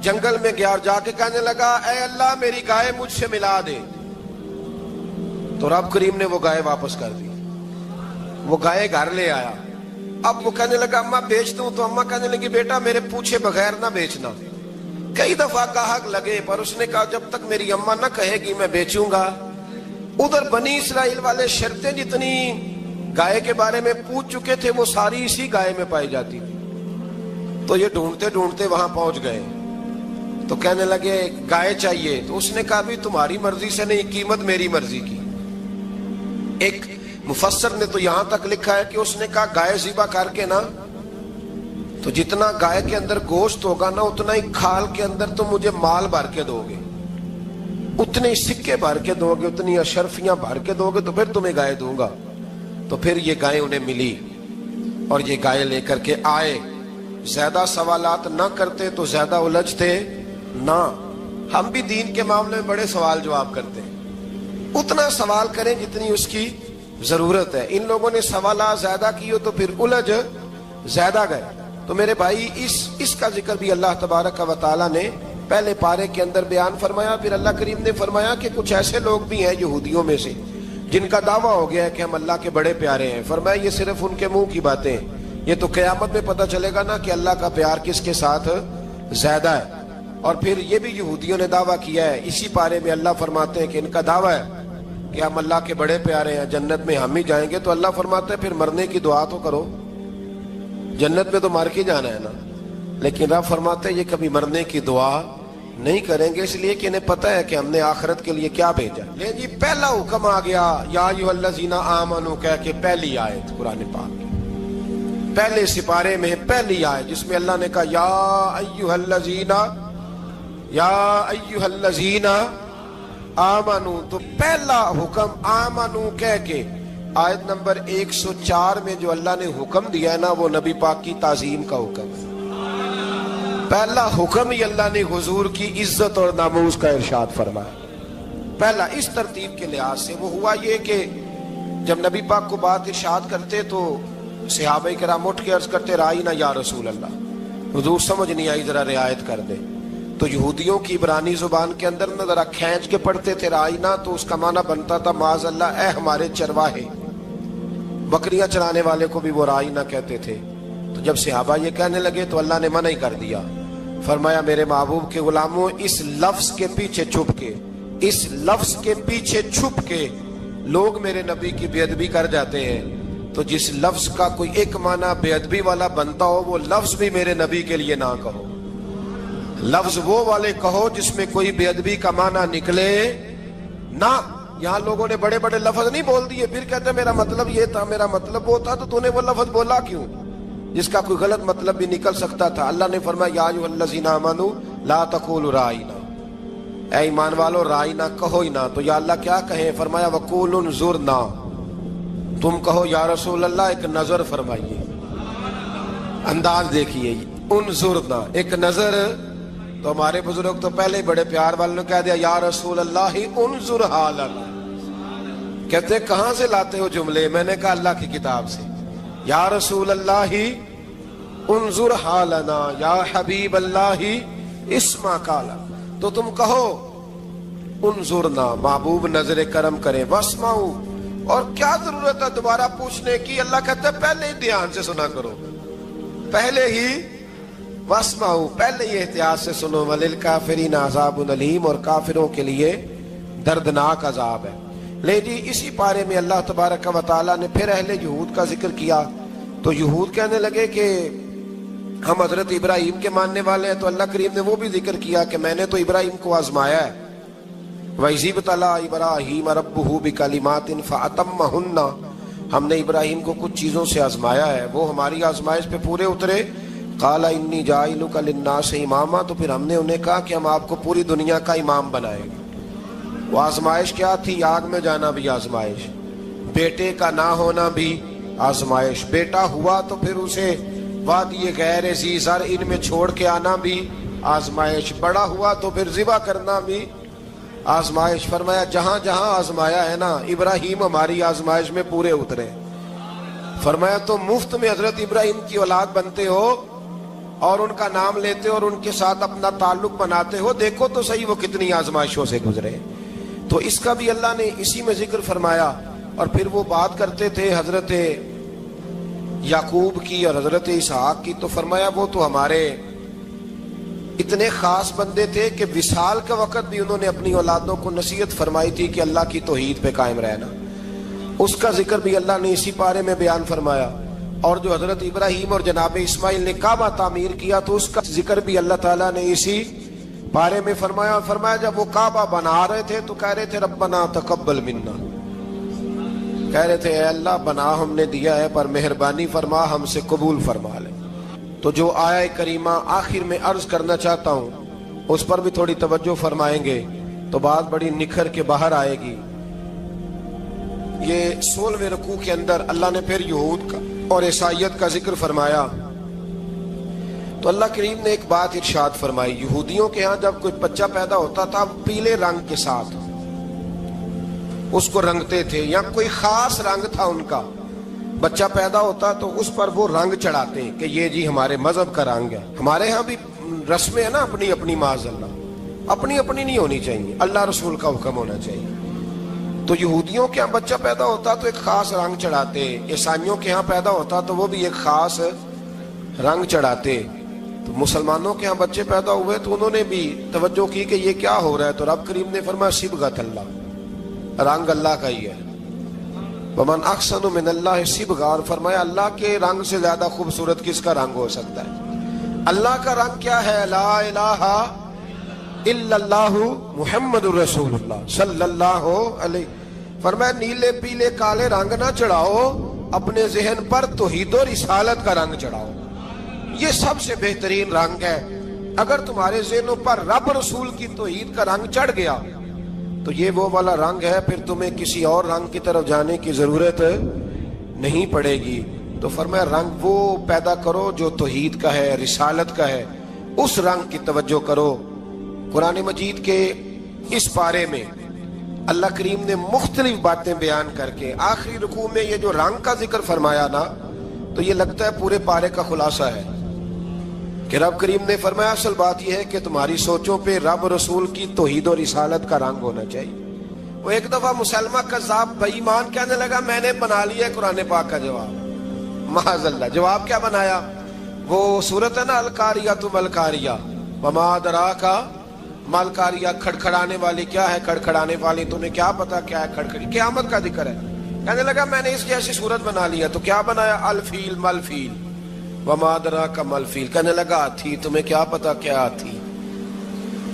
جنگل میں گیا اور جا کے کہنے لگا اے اللہ میری گائے مجھ سے ملا دے. تو رب کریم نے وہ گائے واپس کر دی. وہ گائے گھر لے آیا. اب وہ کہنے لگا اماں بیچ دوں, تو اماں کہنے لگی بیٹا میرے پوچھے بغیر نہ بیچنا. کئی دفعہ گاہک لگے پر اس نے کہا جب تک میری اماں نہ کہے گی میں بیچوں گا. ادھر بنی اسرائیل والے شرطیں جتنی گائے کے بارے میں پوچھ چکے تھے وہ ساری اسی گائے میں پائی جاتی تھی. تو یہ ڈھونڈتے ڈھونڈتے وہاں پہنچ گئے تو کہنے لگے گائے چاہیے. تو اس نے کہا بھی تمہاری مرضی سے نہیں, قیمت میری مرضی کی. ایک مفسر نے تو یہاں تک لکھا ہے کہ اس نے کہا گائے ذبح کر کے نا تو جتنا گائے کے اندر گوشت ہوگا نا اتنا ہی کھال کے اندر تو مجھے مال بھر کے دو گے, اتنے سکے بھر کے دو گے, اتنی اشرفیاں بھر کے دو گے تو پھر تمہیں گائے دوں گا. تو پھر یہ گائے انہیں ملی اور یہ گائے لے کر کے آئے. زیادہ سوالات نہ کرتے تو زیادہ الجھتے نہ. ہم بھی دین کے معاملے میں بڑے سوال جواب کرتے ہیں, اتنا سوال کریں جتنی اس کی ضرورت ہے. ان لوگوں نے سوالات زیادہ کیے تو پھر الجھ زیادہ گئے. تو میرے بھائی اس کا ذکر بھی اللہ تبارک و تعالیٰ نے پہلے پارے کے اندر بیان فرمایا. پھر اللہ کریم نے فرمایا کہ کچھ ایسے لوگ بھی ہیں یہودیوں میں سے جن کا دعویٰ ہو گیا ہے کہ ہم اللہ کے بڑے پیارے ہیں. فرمایا یہ صرف ان کے منہ کی باتیں ہیں, یہ تو قیامت میں پتہ چلے گا نا کہ اللہ کا پیار کس کے ساتھ زیادہ ہے. اور پھر یہ بھی یہودیوں نے دعویٰ کیا ہے. اسی پارے میں اللہ فرماتے ہیں کہ ان کا دعویٰ ہے کہ ہم اللہ کے بڑے پیارے ہیں, جنت میں ہم ہی جائیں گے. تو اللہ فرماتا ہے پھر مرنے کی دعا تو کرو, جنت میں تو مر کے جانا ہے نا. لیکن رب فرماتے ہیں یہ کبھی مرنے کی دعا نہیں کریں گے, اس لیے کہ انہیں پتہ ہے کہ ہم نے آخرت کے لیے کیا بھیجا. لیکن جی پہلا حکم آ گیا یا ایھا الذین آمنوا کہہ کے, پہلی آیت قرآن پاک پہلے سپارے میں پہلی آیت جس میں اللہ نے کہا یا ایھا الذین آمنوا. تو پہلا حکم آمنوا کہہ کے آیت نمبر 104 میں جو اللہ نے حکم دیا ہے نا وہ نبی پاک کی تعظیم کا حکم ہے. پہلا حکم ہی اللہ نے حضور کی عزت اور ناموس کا ارشاد فرمایا. پہلا اس ترتیب کے لحاظ سے وہ ہوا یہ کہ جب نبی پاک کو بات ارشاد کرتے تو صحابہ کرام اٹھ کے عرض کرتے رائینا یا رسول اللہ, حضور سمجھ نہیں آئی ذرا رعایت کر دے. تو یہودیوں کی عبرانی زبان کے اندر نہ ذرا کھینچ کے پڑھتے تھے رائینا, تو اس کا معنی بنتا تھا معاذ اللہ اے ہمارے چرواہے. بکریاں چرانے والے کو بھی وہ رائینا کہتے تھے. تو جب صحابہ یہ کہنے لگے تو اللہ نے منع ہی کر دیا. فرمایا میرے محبوب کے غلاموں اس لفظ کے پیچھے چھپ کے, اس لفظ کے پیچھے چھپ کے لوگ میرے نبی کی بے ادبی کر جاتے ہیں. تو جس لفظ کا کوئی ایک معنی بے ادبی والا بنتا ہو وہ لفظ بھی میرے نبی کے لیے نہ کہو. لفظ وہ والے کہو جس میں کوئی بے ادبی کا معنی نکلے نہ. یہاں لوگوں نے بڑے بڑے لفظ نہیں بول دیے پھر کہتے میرا مطلب یہ تھا, میرا مطلب وہ تھا. تو تو نے وہ لفظ بولا کیوں جس کا کوئی غلط مطلب بھی نکل سکتا تھا. اللہ نے فرمایا یا ایھا الذین آمنوا لا تقولوا رائینا, اے ایمان والو رائینا کہو ہی نہ. تو یا اللہ کیا کہیں؟ فرمایا وقولوا انظرنا, تم کہو یا رسول اللہ ایک نظر فرمائیے. انداز دیکھیے, انظرنا ایک نظر. تو ہمارے بزرگ تو پہلے بڑے پیار والوں نے کہہ دیا یا رسول اللہ انظر حالنا, کہتے ہیں کہاں سے لاتے ہو جملے؟ میں نے کہا اللہ کی کتاب سے. یا رسول اللہ انظر حالنا، یا حبیب اللہ اسمع قالا. تو تم کہو انظرنا، محبوب نظر کرم کرے، واسمعوا، اور کیا ضرورت ہے دوبارہ پوچھنے کی؟ اللہ کہتا ہے پہلے ہی دھیان سے سنا کرو، پہلے ہی واسمعوا، پہلے ہی احتیاط سے سنو. وللکافرین عذاب علیم، اور کافروں کے لیے دردناک عذاب ہے. لے جی اسی پارے میں اللہ تبارک و تعالیٰ نے پھر اہل یہود کا ذکر کیا. تو یہود کہنے لگے کہ ہم حضرت ابراہیم کے ماننے والے ہیں. تو اللہ کریم نے وہ بھی ذکر کیا کہ میں نے تو ابراہیم کو آزمایا ہے. وَإِذِ ابْتَلَىٰ إِبْرَاهِيمَ رَبُّهُ بِكَلِمَاتٍ فَأَتَمَّهُنَّ، ہم نے ابراہیم کو کچھ چیزوں سے آزمایا ہے، وہ ہماری آزمائش پہ پورے اترے. قَالَ إِنِّي جَاعِلُكَ لِلنَّاسِ إِمَامًا، تو پھر ہم نے انہیں کہا کہ ہم آپ کو پوری دنیا کا امام بنائیں گے. وہ آزمائش کیا تھی؟ آگ میں جانا بھی آزمائش، بیٹے کا نہ ہونا بھی آزمائش، بیٹا ہوا تو پھر اسے وادی غیر ذی زرع ان میں چھوڑ کے آنا بھی آزمائش، بڑا ہوا تو پھر ذبح کرنا بھی آزمائش. فرمایا جہاں جہاں آزمایا ہے نا، ابراہیم ہماری آزمائش میں پورے اترے. فرمایا تو مفت میں حضرت ابراہیم کی اولاد بنتے ہو اور ان کا نام لیتے ہو اور ان کے ساتھ اپنا تعلق بناتے ہو، دیکھو تو صحیح وہ کتنی آزمائشوں سے گزرے. تو اس کا بھی اللہ نے اسی میں ذکر فرمایا. اور پھر وہ بات کرتے تھے حضرت یعقوب کی اور حضرت اسحاق کی. تو فرمایا وہ تو ہمارے اتنے خاص بندے تھے کہ وصال کا وقت بھی انہوں نے اپنی اولادوں کو نصیحت فرمائی تھی کہ اللہ کی توحید پہ قائم رہنا. اس کا ذکر بھی اللہ نے اسی پارے میں بیان فرمایا. اور جو حضرت ابراہیم اور جناب اسماعیل نے کعبہ تعمیر کیا تو اس کا ذکر بھی اللہ تعالیٰ نے اسی پارے میں فرمایا. فرمایا جب وہ کعبہ بنا رہے تھے تو کہہ رہے تھے ربنا تقبل منا، کہہ رہے تھے اے اللہ بنا ہم نے دیا ہے پر مہربانی فرما ہم سے قبول فرما لے. تو جو آیہ کریمہ آخر میں عرض کرنا چاہتا ہوں اس پر بھی تھوڑی توجہ فرمائیں گے تو بات بڑی نکھر کے باہر آئے گی. یہ 16ویں رکوع کے اندر اللہ نے پھر یہود کا اور عیسائیت کا ذکر فرمایا. تو اللہ کریم نے ایک بات ارشاد فرمائی. یہودیوں کے ہاں جب کوئی بچہ پیدا ہوتا تھا پیلے رنگ کے ساتھ اس کو رنگتے تھے، یا کوئی خاص رنگ تھا ان کا. بچہ پیدا ہوتا تو اس پر وہ رنگ چڑھاتے کہ یہ جی ہمارے مذہب کا رنگ ہے. ہمارے ہاں بھی رسمیں ہیں نا اپنی اپنی، معاذ اللہ اپنی اپنی نہیں ہونی چاہیے، اللہ رسول کا حکم ہونا چاہیے. تو یہودیوں کے ہاں بچہ پیدا ہوتا تو ایک خاص رنگ چڑھاتے، عیسائیوں کے ہاں پیدا ہوتا تو وہ بھی ایک خاص رنگ چڑھاتے. تو مسلمانوں کے ہاں بچے پیدا ہوئے تو انہوں نے بھی توجہ کی کہ یہ کیا ہو رہا ہے. تو رب کریم نے فرمایا صبغۃ اللہ، رنگ اللہ کا ہی ہے. ومن احسن من اللہ صبغہ، اور فرمایا اللہ کے رنگ سے زیادہ خوبصورت کس کا رنگ ہو سکتا ہے؟ اللہ کا رنگ کیا ہے؟ لا الہ الا اللہ محمد الرسول اللہ صلی اللہ علیہ. فرمایا نیلے پیلے کالے رنگ نہ چڑھاؤ، اپنے ذہن پر توحید و رسالت کا رنگ چڑھاؤ. یہ سب سے بہترین رنگ ہے. اگر تمہارے ذہنوں پر رب رسول کی توحید کا رنگ چڑھ گیا تو یہ وہ والا رنگ ہے، پھر تمہیں کسی اور رنگ کی طرف جانے کی ضرورت نہیں پڑے گی. تو فرمایا رنگ وہ پیدا کرو جو توحید کا ہے، رسالت کا ہے، اس رنگ کی توجہ کرو. قرآن مجید کے اس پارے میں اللہ کریم نے مختلف باتیں بیان کر کے آخری رکوع میں یہ جو رنگ کا ذکر فرمایا نا، تو یہ لگتا ہے پورے پارے کا خلاصہ ہے کہ رب کریم نے فرمایا اصل بات یہ ہے کہ تمہاری سوچوں پہ رب رسول کی توحید و رسالت کا رنگ ہونا چاہیے. وہ ایک دفعہ مسلمہ کذاب بے ایمان کہنے لگا میں نے بنا لیا ہے قرآن پاک کا جواب. معاذ اللہ، جواب کیا بنایا؟ وہ سورت ہے نا القاریہ تو ملکاریہ، وما ادراک ملکاریہ، کھڑکھڑانے والی. کیا ہے کھڑکھڑانے والی؟ تمہیں کیا پتا کیا ہے کھڑکھڑی؟ قیامت کا ذکر ہے. کہنے لگا میں نے اس جیسی صورت بنا لیا. تو کیا بنایا؟ الفیل ملفیل، وما ادراک ملفیل. کہنے لگا ہاتھی، تمہیں کیا پتا کیا ہاتھی؟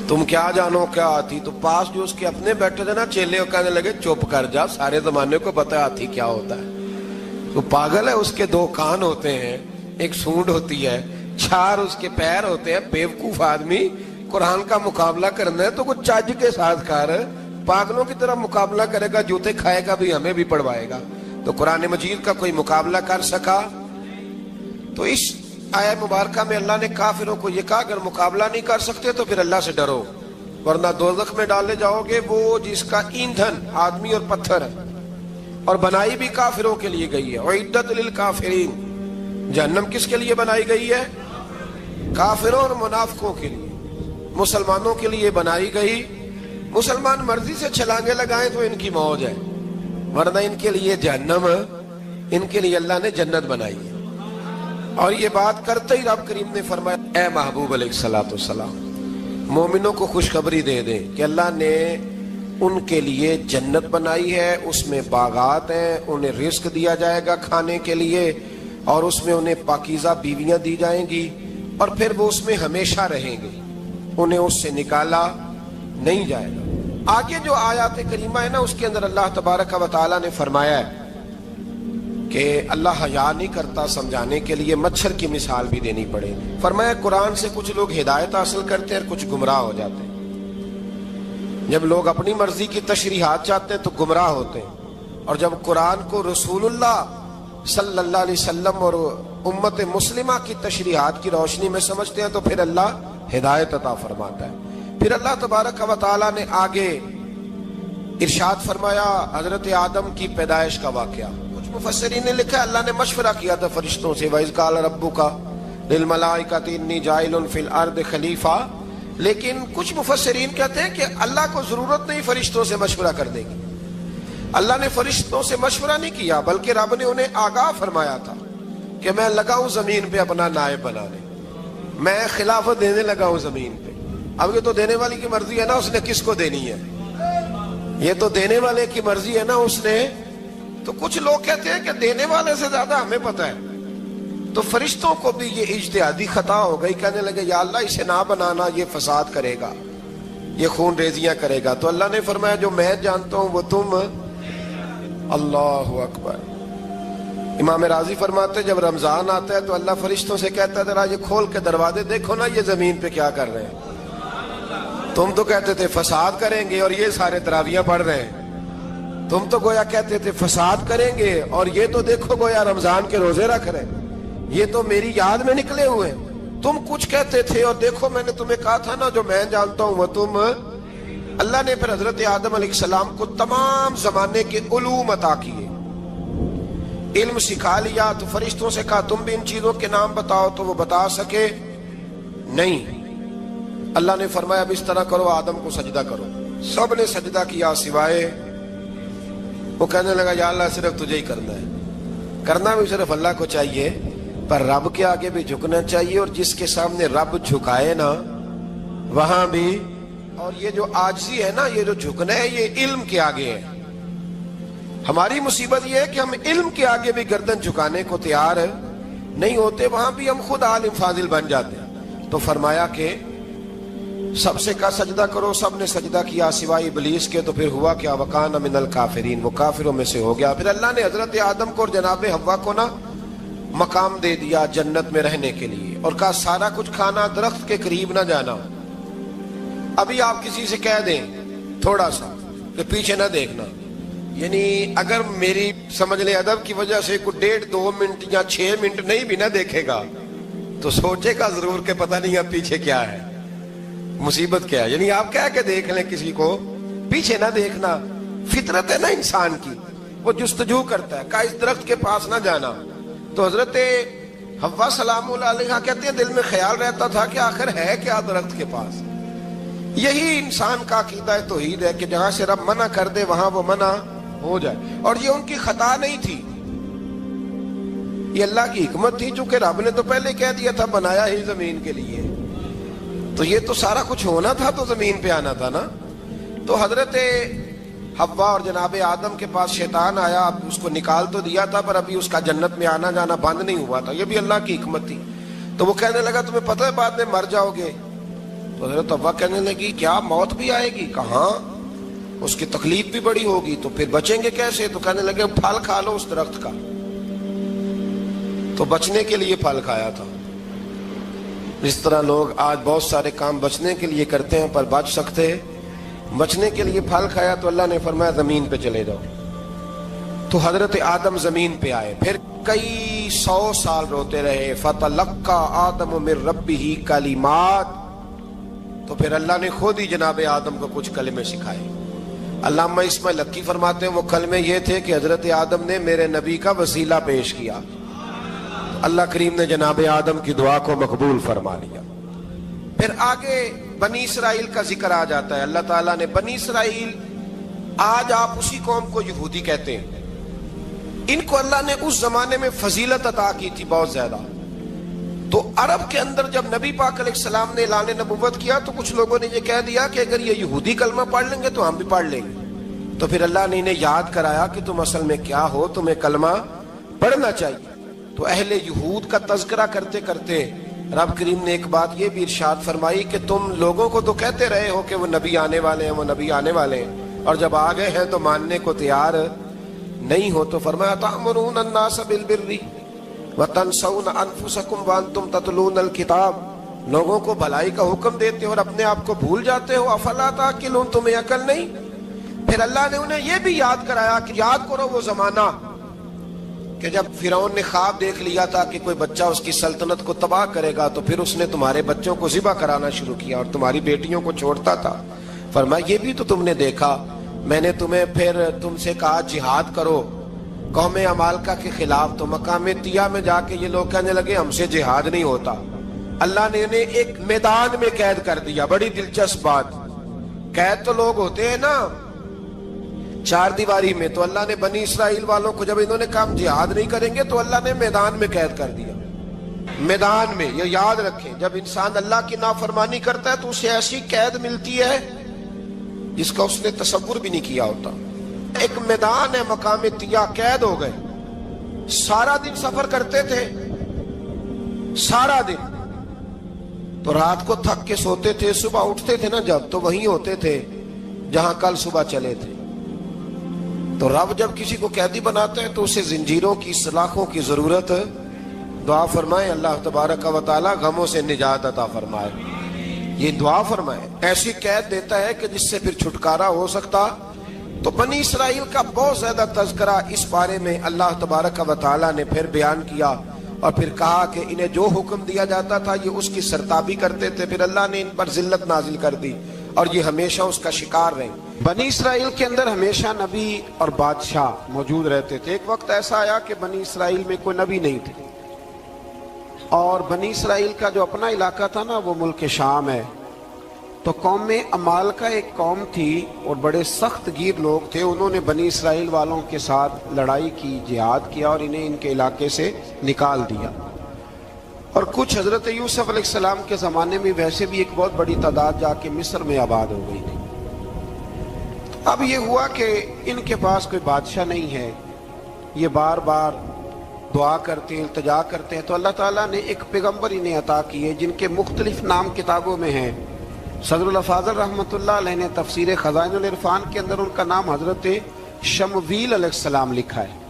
تم کیا جانو کیا ہاتھی؟ تو پاس جو اس کے اپنے بیٹھے تھے نا چیلے، کہنے لگے چپ کر جا، سارے زمانے کو پتا ہاتھی کیا ہوتا ہے. وہ پاگل ہے، اس کے 2 کان ہوتے ہیں، ایک سونڈ ہوتی ہے، 4 اس کے پیر ہوتے ہیں. بیوقوف آدمی، قرآن کا مقابلہ کرنا ہے تو کچھ چج کے ساتھ کر. پاگلوں کی طرح مقابلہ کرے گا، جوتے کھائے گا بھی، ہمیں بھی پڑھوائے گا. تو قرآن مجید کا کوئی مقابلہ کر سکا؟ تو اس آیہ مبارکہ میں اللہ نے کافروں کو یہ کہا اگر مقابلہ نہیں کر سکتے تو پھر اللہ سے ڈرو، ورنہ دوزخ میں ڈالے جاؤ گے. وہ جس کا ایندھن آدمی اور پتھر ہے، اور بنائی بھی کافروں کے لیے گئی ہے. اعدت للکافرین، جہنم کس کے لیے بنائی گئی ہے؟ کافروں اور منافقوں کے لیے. مسلمانوں کے لیے بنائی گئی. مسلمان مرضی سے چھلانگے لگائیں تو ان کی موج ہے، ورنہ ان کے لیے جہنم، ان کے لیے اللہ نے جنت بنائی ہے. اور یہ بات کرتے ہی رب کریم نے فرمایا اے محبوب علیہ الصلوۃ والسلام مومنوں کو خوشخبری دے دیں کہ اللہ نے ان کے لیے جنت بنائی ہے، اس میں باغات ہیں، انہیں رزق دیا جائے گا کھانے کے لیے، اور اس میں انہیں پاکیزہ بیویاں دی جائیں گی، اور پھر وہ اس میں ہمیشہ رہیں گے، انہیں اس سے نکالا نہیں جائے گا. آگے جو آیات کریمہ ہے نا اس کے اندر اللہ تبارک و تعالیٰ نے فرمایا ہے کہ اللہ حیا نہیں کرتا سمجھانے کے لیے مچھر کی مثال بھی دینی پڑے. فرمایا قرآن سے کچھ لوگ ہدایت حاصل کرتے ہیں اور کچھ گمراہ ہو جاتے ہیں. جب لوگ اپنی مرضی کی تشریحات چاہتے ہیں تو گمراہ ہوتے ہیں، اور جب قرآن کو رسول اللہ صلی اللہ علیہ وسلم اور امت مسلمہ کی تشریحات کی روشنی میں سمجھتے ہیں تو پھر اللہ ہدایت عطا فرماتا ہے. پھر اللہ تبارک و تعالیٰ نے آگے ارشاد فرمایا حضرت آدم کی پیدائش کا واقعہ. کچھ مفسرین نے لکھا اللہ نے مشورہ کیا تھا فرشتوں سے وَإِذْ قَالَ رَبُّكَ لِلْمَلَائِكَةِ إِنِّي جَاعِلٌ فِي الْأَرْضِ خَلِيفَةً. لیکن کچھ مفسرین کہتے ہیں کہ اللہ کو ضرورت نہیں فرشتوں سے مشورہ کرنے کی. اللہ نے فرشتوں سے مشورہ نہیں کیا بلکہ رب نے انہیں آگاہ فرمایا تھا کہ میں لگا ہوں زمین پہ اپنا نائب بنانے، میں خلافت دینے لگا ہوں زمین پہ. اب یہ تو دینے والی کی مرضی ہے نا اس نے کس کو دینی ہے، یہ تو دینے والے کی مرضی ہے نا اس نے. تو کچھ لوگ کہتے ہیں کہ دینے والے سے زیادہ ہمیں پتہ ہے. تو فرشتوں کو بھی یہ اجتہادی خطا ہو گئی، کہنے لگے یا اللہ اسے نہ بنانا، یہ فساد کرے گا، یہ خون ریزیاں کرے گا. تو اللہ نے فرمایا جو میں جانتا ہوں وہ تم. اللہ اکبر. امام راضی فرماتے جب رمضان آتا ہے تو اللہ فرشتوں سے کہتا ہے ذرا یہ کھول کے دروازے دیکھو نا یہ زمین پہ کیا کر رہے ہیں. تم تو کہتے تھے فساد کریں گے اور یہ سارے تراویحاں پڑھ رہے ہیں. تم تو گویا کہتے تھے فساد کریں گے اور یہ تو دیکھو گویا رمضان کے روزے رکھ رہے ہیں، یہ تو میری یاد میں نکلے ہوئے ہیں. تم کچھ کہتے تھے اور دیکھو میں نے تمہیں کہا تھا نا جو میں جانتا ہوں وہ تم. اللہ نے پھر حضرت آدم علیہ السلام کو تمام زمانے کے علوم عطا کیے، علم سکھا لیا. تو فرشتوں سے کہا تم بھی ان چیزوں کے نام بتاؤ تو وہ بتا سکے نہیں. اللہ نے فرمایا اب اس طرح کرو آدم کو سجدہ کرو. سب نے سجدہ کیا سوائے وہ. کہنے لگا یا اللہ صرف تجھے ہی کرنا ہے. کرنا بھی صرف اللہ کو چاہیے پر رب کے آگے بھی جھکنا چاہیے، اور جس کے سامنے رب جھکائے نا وہاں بھی. اور یہ جو عاجزی ہے نا، یہ جو جھکنا ہے یہ علم کے آگے ہے. ہماری مصیبت یہ ہے کہ ہم علم کے آگے بھی گردن جھکانے کو تیار نہیں ہوتے، وہاں بھی ہم خود عالم فاضل بن جاتے ہیں. تو فرمایا کہ سب سے کہا سجدہ کرو، سب نے سجدہ کیا سوائے ابلیس کے. تو پھر ہوا کیا وکان من الکافرین، وہ کافروں میں سے ہو گیا. پھر اللہ نے حضرت آدم کو اور جناب حوا کو نا مقام دے دیا جنت میں رہنے کے لیے، اور کہا سارا کچھ کھانا، درخت کے قریب نہ جانا. ابھی آپ کسی سے کہہ دیں تھوڑا سا کہ پیچھے نہ دیکھنا، یعنی اگر میری سمجھ لیں ادب کی وجہ سے کوئی 1.5-2 منٹ یا 6 منٹ نہیں بھی نہ دیکھے گا تو سوچے گا ضرور کہ پتہ نہیں اب پیچھے کیا ہے، مصیبت کیا ہے. یعنی آپ کہہ کے دیکھ لیں کسی کو پیچھے نہ دیکھنا. فطرت ہے نا انسان کی، وہ جستجو کرتا ہے، کہا اس درخت کے پاس نہ جانا. تو حضرت حوا سلام اللہ علیہ کہتے ہیں دل میں خیال رہتا تھا کہ آخر ہے کیا درخت کے پاس. یہی انسان کا عقیدہ توحید ہے کہ جہاں سے رب منع کر دے وہاں وہ منع ہو جائے. اور یہ ان کی خطا نہیں تھی، یہ اللہ کی حکمت تھی، چونکہ رب نے تو پہلے کہہ دیا تھا بنایا ہی زمین کے لیے، تو یہ تو سارا کچھ ہونا تھا تو زمین پہ آنا تھا نا. تو حضرت حوا اور جناب آدم کے پاس شیطان آیا، اب اس کو نکال تو دیا تھا پر ابھی اس کا جنت میں آنا جانا بند نہیں ہوا تھا، یہ بھی اللہ کی حکمت تھی. تو وہ کہنے لگا تمہیں پتہ ہے بعد میں مر جاؤ گے. تو حضرت حوا کہنے لگی کیا موت بھی آئے گی؟ کہاں، اس کی تکلیف بھی بڑی ہوگی، تو پھر بچیں گے کیسے؟ تو کہنے لگے پھل کھا لو اس درخت کا. تو بچنے کے لیے پھل کھایا تھا. اس طرح لوگ آج بہت سارے کام بچنے کے لیے کرتے ہیں پر بچ سکتے، بچنے کے لیے پھل کھایا تو اللہ نے فرمایا زمین پہ چلے جاؤ. تو حضرت آدم زمین پہ آئے، پھر کئی 100 سال روتے رہے. فَتَلَقَّى آدَمُ مِن رَبِّهِ کَلِمَاتٍ. تو پھر اللہ نے خود ہی جناب آدم کو کچھ کلمے سکھائے. علامہ اسماعیل حقی فرماتے ہیں وہ کلمے یہ تھے کہ حضرت آدم نے میرے نبی کا وسیلہ پیش کیا، اللہ کریم نے جناب آدم کی دعا کو مقبول فرما لیا۔ پھر آگے بنی اسرائیل کا ذکر آ جاتا ہے۔ اللہ تعالیٰ نے بنی اسرائیل، آج آپ اسی قوم کو یہودی کہتے ہیں، ان کو اللہ نے اس زمانے میں فضیلت عطا کی تھی بہت زیادہ۔ تو عرب کے اندر جب نبی پاک علیہ السلام نے اعلان نبوت کیا تو کچھ لوگوں نے یہ کہہ دیا کہ اگر یہ یہودی کلمہ پڑھ لیں گے تو ہم بھی پڑھ لیں گے۔ تو پھر اللہ نے انہیں یاد کرایا کہ تم اصل میں کیا ہو، تمہیں کلمہ پڑھنا چاہیے۔ تو اہل یہود کا تذکرہ کرتے کرتے رب کریم نے ایک بات یہ بھی ارشاد فرمائی کہ تم لوگوں کو تو کہتے رہے ہو کہ وہ نبی آنے والے ہیں، وہ نبی آنے والے ہیں، اور جب آ گئے ہیں تو ماننے کو تیار نہیں ہو۔ تو فرمایا تأمرون الناس بالبر وتنسون انفسکم وانتم تتلون الکتاب، لوگوں کو بھلائی کا حکم دیتے ہو اور اپنے آپ کو بھول جاتے ہو، افلا تعقلون، تمہیں عقل نہیں؟ پھر اللہ نے انہیں یہ بھی یاد کرایا کہ یاد کرو وہ زمانہ کہ جب فرعون نے خواب دیکھ لیا تھا کہ کوئی بچہ اس کی سلطنت کو تباہ کرے گا، تو پھر اس نے تمہارے بچوں کو ذبح کرانا شروع کیا اور تمہاری بیٹیوں کو چھوڑتا تھا۔ فرمایا یہ بھی تو تم نے دیکھا، میں نے تمہیں پھر تم سے کہا جہاد کرو قوم عمالقہ کے خلاف، تو مقام طیہ میں جا کے یہ لوگ کہنے لگے ہم سے جہاد نہیں ہوتا۔ اللہ نے انہیں ایک میدان میں قید کر دیا۔ بڑی دلچسپ بات، قید تو لوگ ہوتے ہیں نا چار دیواری میں، تو اللہ نے بنی اسرائیل والوں کو جب انہوں نے کہا ہم جہاد نہیں کریں گے تو اللہ نے میدان میں قید کر دیا۔ میدان میں، یہ یاد رکھیں، جب انسان اللہ کی نافرمانی کرتا ہے تو اسے ایسی قید ملتی ہے جس کا اس نے تصور بھی نہیں کیا ہوتا۔ ایک میدان ہے مقام طیہ، قید ہو گئے، سارا دن سفر کرتے تھے، سارا دن، تو رات کو تھک کے سوتے تھے، صبح اٹھتے تھے نا جب، تو وہیں ہوتے تھے جہاں کل صبح چلے تھے۔ تو رب جب کسی کو قیدی بناتا ہے تو اسے زنجیروں کی، سلاخوں کی ضرورت، دعا فرمائے اللہ تبارک و تعالی غموں سے نجات عطا فرمائے، یہ دعا فرمائے، ایسی قید دیتا ہے کہ جس سے پھر چھٹکارا ہو سکتا۔ تو بنی اسرائیل کا بہت زیادہ تذکرہ اس بارے میں اللہ تبارک و تعالی نے پھر بیان کیا، اور پھر کہا کہ انہیں جو حکم دیا جاتا تھا یہ اس کی سرتابی کرتے تھے، پھر اللہ نے ان پر ذلت نازل کر دی اور یہ ہمیشہ اس کا شکار رہے۔ بنی اسرائیل کے اندر ہمیشہ نبی اور بادشاہ موجود رہتے تھے۔ ایک وقت ایسا آیا کہ بنی اسرائیل میں کوئی نبی نہیں تھے، اور بنی اسرائیل کا جو اپنا علاقہ تھا نا وہ ملک شام ہے، تو قوم عمالقہ ایک قوم تھی اور بڑے سخت گیر لوگ تھے، انہوں نے بنی اسرائیل والوں کے ساتھ لڑائی کی، جہاد کیا اور انہیں ان کے علاقے سے نکال دیا۔ اور کچھ حضرت یوسف علیہ السلام کے زمانے میں ویسے بھی ایک بہت بڑی تعداد جا کے مصر میں آباد ہو گئی تھی۔ اب یہ ہوا کہ ان کے پاس کوئی بادشاہ نہیں ہے، یہ بار بار دعا کرتے ہیں، التجا کرتے ہیں، تو اللہ تعالیٰ نے ایک پیغمبر انہیں عطا کیے جن کے مختلف نام کتابوں میں ہیں۔ صدر الافاضل رحمۃ اللہ علیہ نے تفسیر خزائن العرفان کے اندر ان کا نام حضرت شمویل علیہ السلام لکھا ہے۔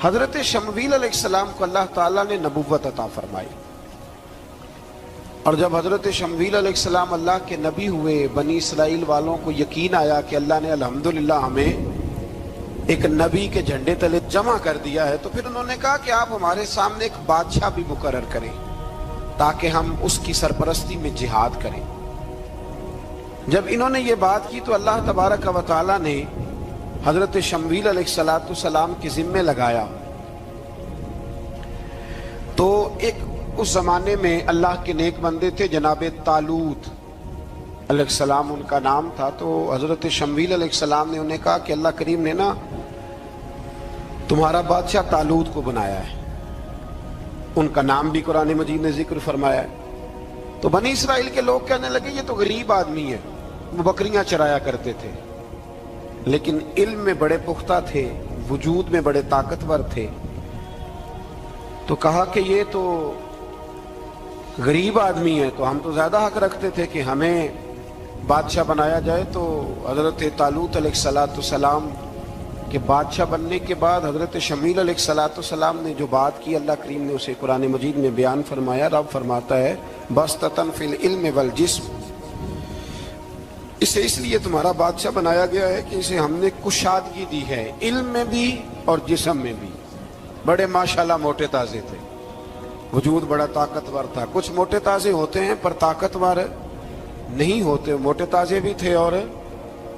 حضرت شمویل علیہ السلام کو اللہ تعالیٰ نے نبوت عطا فرمائی، اور جب حضرت شمویل علیہ السلام اللہ کے نبی ہوئے، بنی اسرائیل والوں کو یقین آیا کہ اللہ نے الحمدللہ ہمیں ایک نبی کے جھنڈے تلے جمع کر دیا ہے، تو پھر انہوں نے کہا کہ آپ ہمارے سامنے ایک بادشاہ بھی مقرر کریں تاکہ ہم اس کی سرپرستی میں جہاد کریں۔ جب انہوں نے یہ بات کی تو اللہ تبارک و تعالیٰ نے حضرت شمویل علیہ السلام کے ذمے لگایا۔ تو ایک اس زمانے میں اللہ کے نیک بندے تھے جناب طالوت علیہ السلام ان کا نام تھا، تو حضرت شمویل علیہ السلام نے انہیں کہا کہ اللہ کریم نے نا تمہارا بادشاہ طالوت کو بنایا ہے، ان کا نام بھی قرآن مجید نے ذکر فرمایا ہے۔ تو بنی اسرائیل کے لوگ کہنے لگے یہ تو غریب آدمی ہے، وہ بکریاں چرایا کرتے تھے، لیکن علم میں بڑے پختہ تھے، وجود میں بڑے طاقتور تھے، تو کہا کہ یہ تو غریب آدمی ہے، تو ہم تو زیادہ حق رکھتے تھے کہ ہمیں بادشاہ بنایا جائے۔ تو حضرت طالوت علیہ السلام کے بادشاہ بننے کے بعد حضرت شمویل علیہ السلام نے جو بات کی اللہ کریم نے اسے قرآن مجید میں بیان فرمایا۔ رب فرماتا ہے بسطۃ فی العلم والجسم، اسے اس لیے تمہارا بادشاہ بنایا گیا ہے کہ اسے ہم نے کشادگی دی ہے، علم میں بھی اور جسم میں بھی۔ بڑے ماشاءاللہ موٹے تازے تھے، وجود بڑا طاقتور تھا۔ کچھ موٹے تازے ہوتے ہیں پر طاقتور نہیں ہوتے، موٹے تازے بھی تھے اور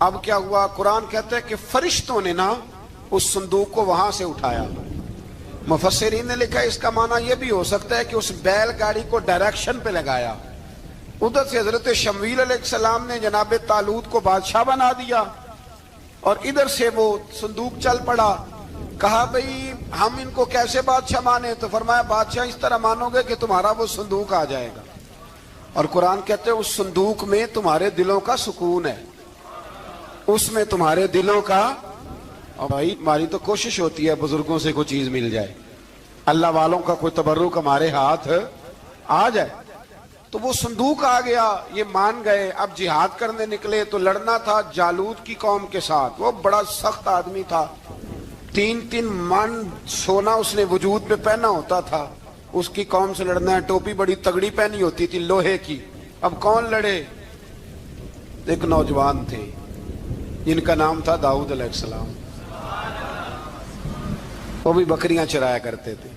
اب کیا ہوا؟ قرآن کہتا ہے کہ فرشتوں نے نا اس صندوق کو وہاں سے اٹھایا۔ مفسرین نے لکھا اس کا معنی یہ بھی ہو سکتا ہے کہ اس بیل گاڑی کو ڈائریکشن پہ لگایا، ادھر سے حضرت شمویل علیہ السلام نے جناب طالوت کو بادشاہ بنا دیا، اور ادھر سے وہ صندوق چل پڑا۔ کہا بھئی ہم ان کو کیسے بادشاہ مانے؟ تو فرمایا بادشاہ اس طرح مانو گے کہ تمہارا وہ صندوق آ جائے گا، اور قرآن کہتے ہیں اس صندوق میں تمہارے دلوں کا سکون ہے، اس میں تمہارے دلوں کا۔ اور بھائی ہماری تو کوشش ہوتی ہے بزرگوں سے کوئی چیز مل جائے، اللہ والوں کا کوئی تبرک ہمارے ہاتھ آ جائے۔ تو وہ صندوق آ گیا، یہ مان گئے۔ اب جہاد کرنے نکلے تو لڑنا تھا جالوت کی قوم کے ساتھ، وہ بڑا سخت آدمی تھا، 3 من سونا اس نے وجود پہ پہنا ہوتا تھا۔ اس کی قوم سے لڑنا ہے، ٹوپی بڑی تگڑی پہنی ہوتی تھی لوہے کی۔ اب کون لڑے؟ ایک نوجوان تھے جن کا نام تھا داؤد علیہ السلام، وہ بھی بکریاں چرایا کرتے تھے۔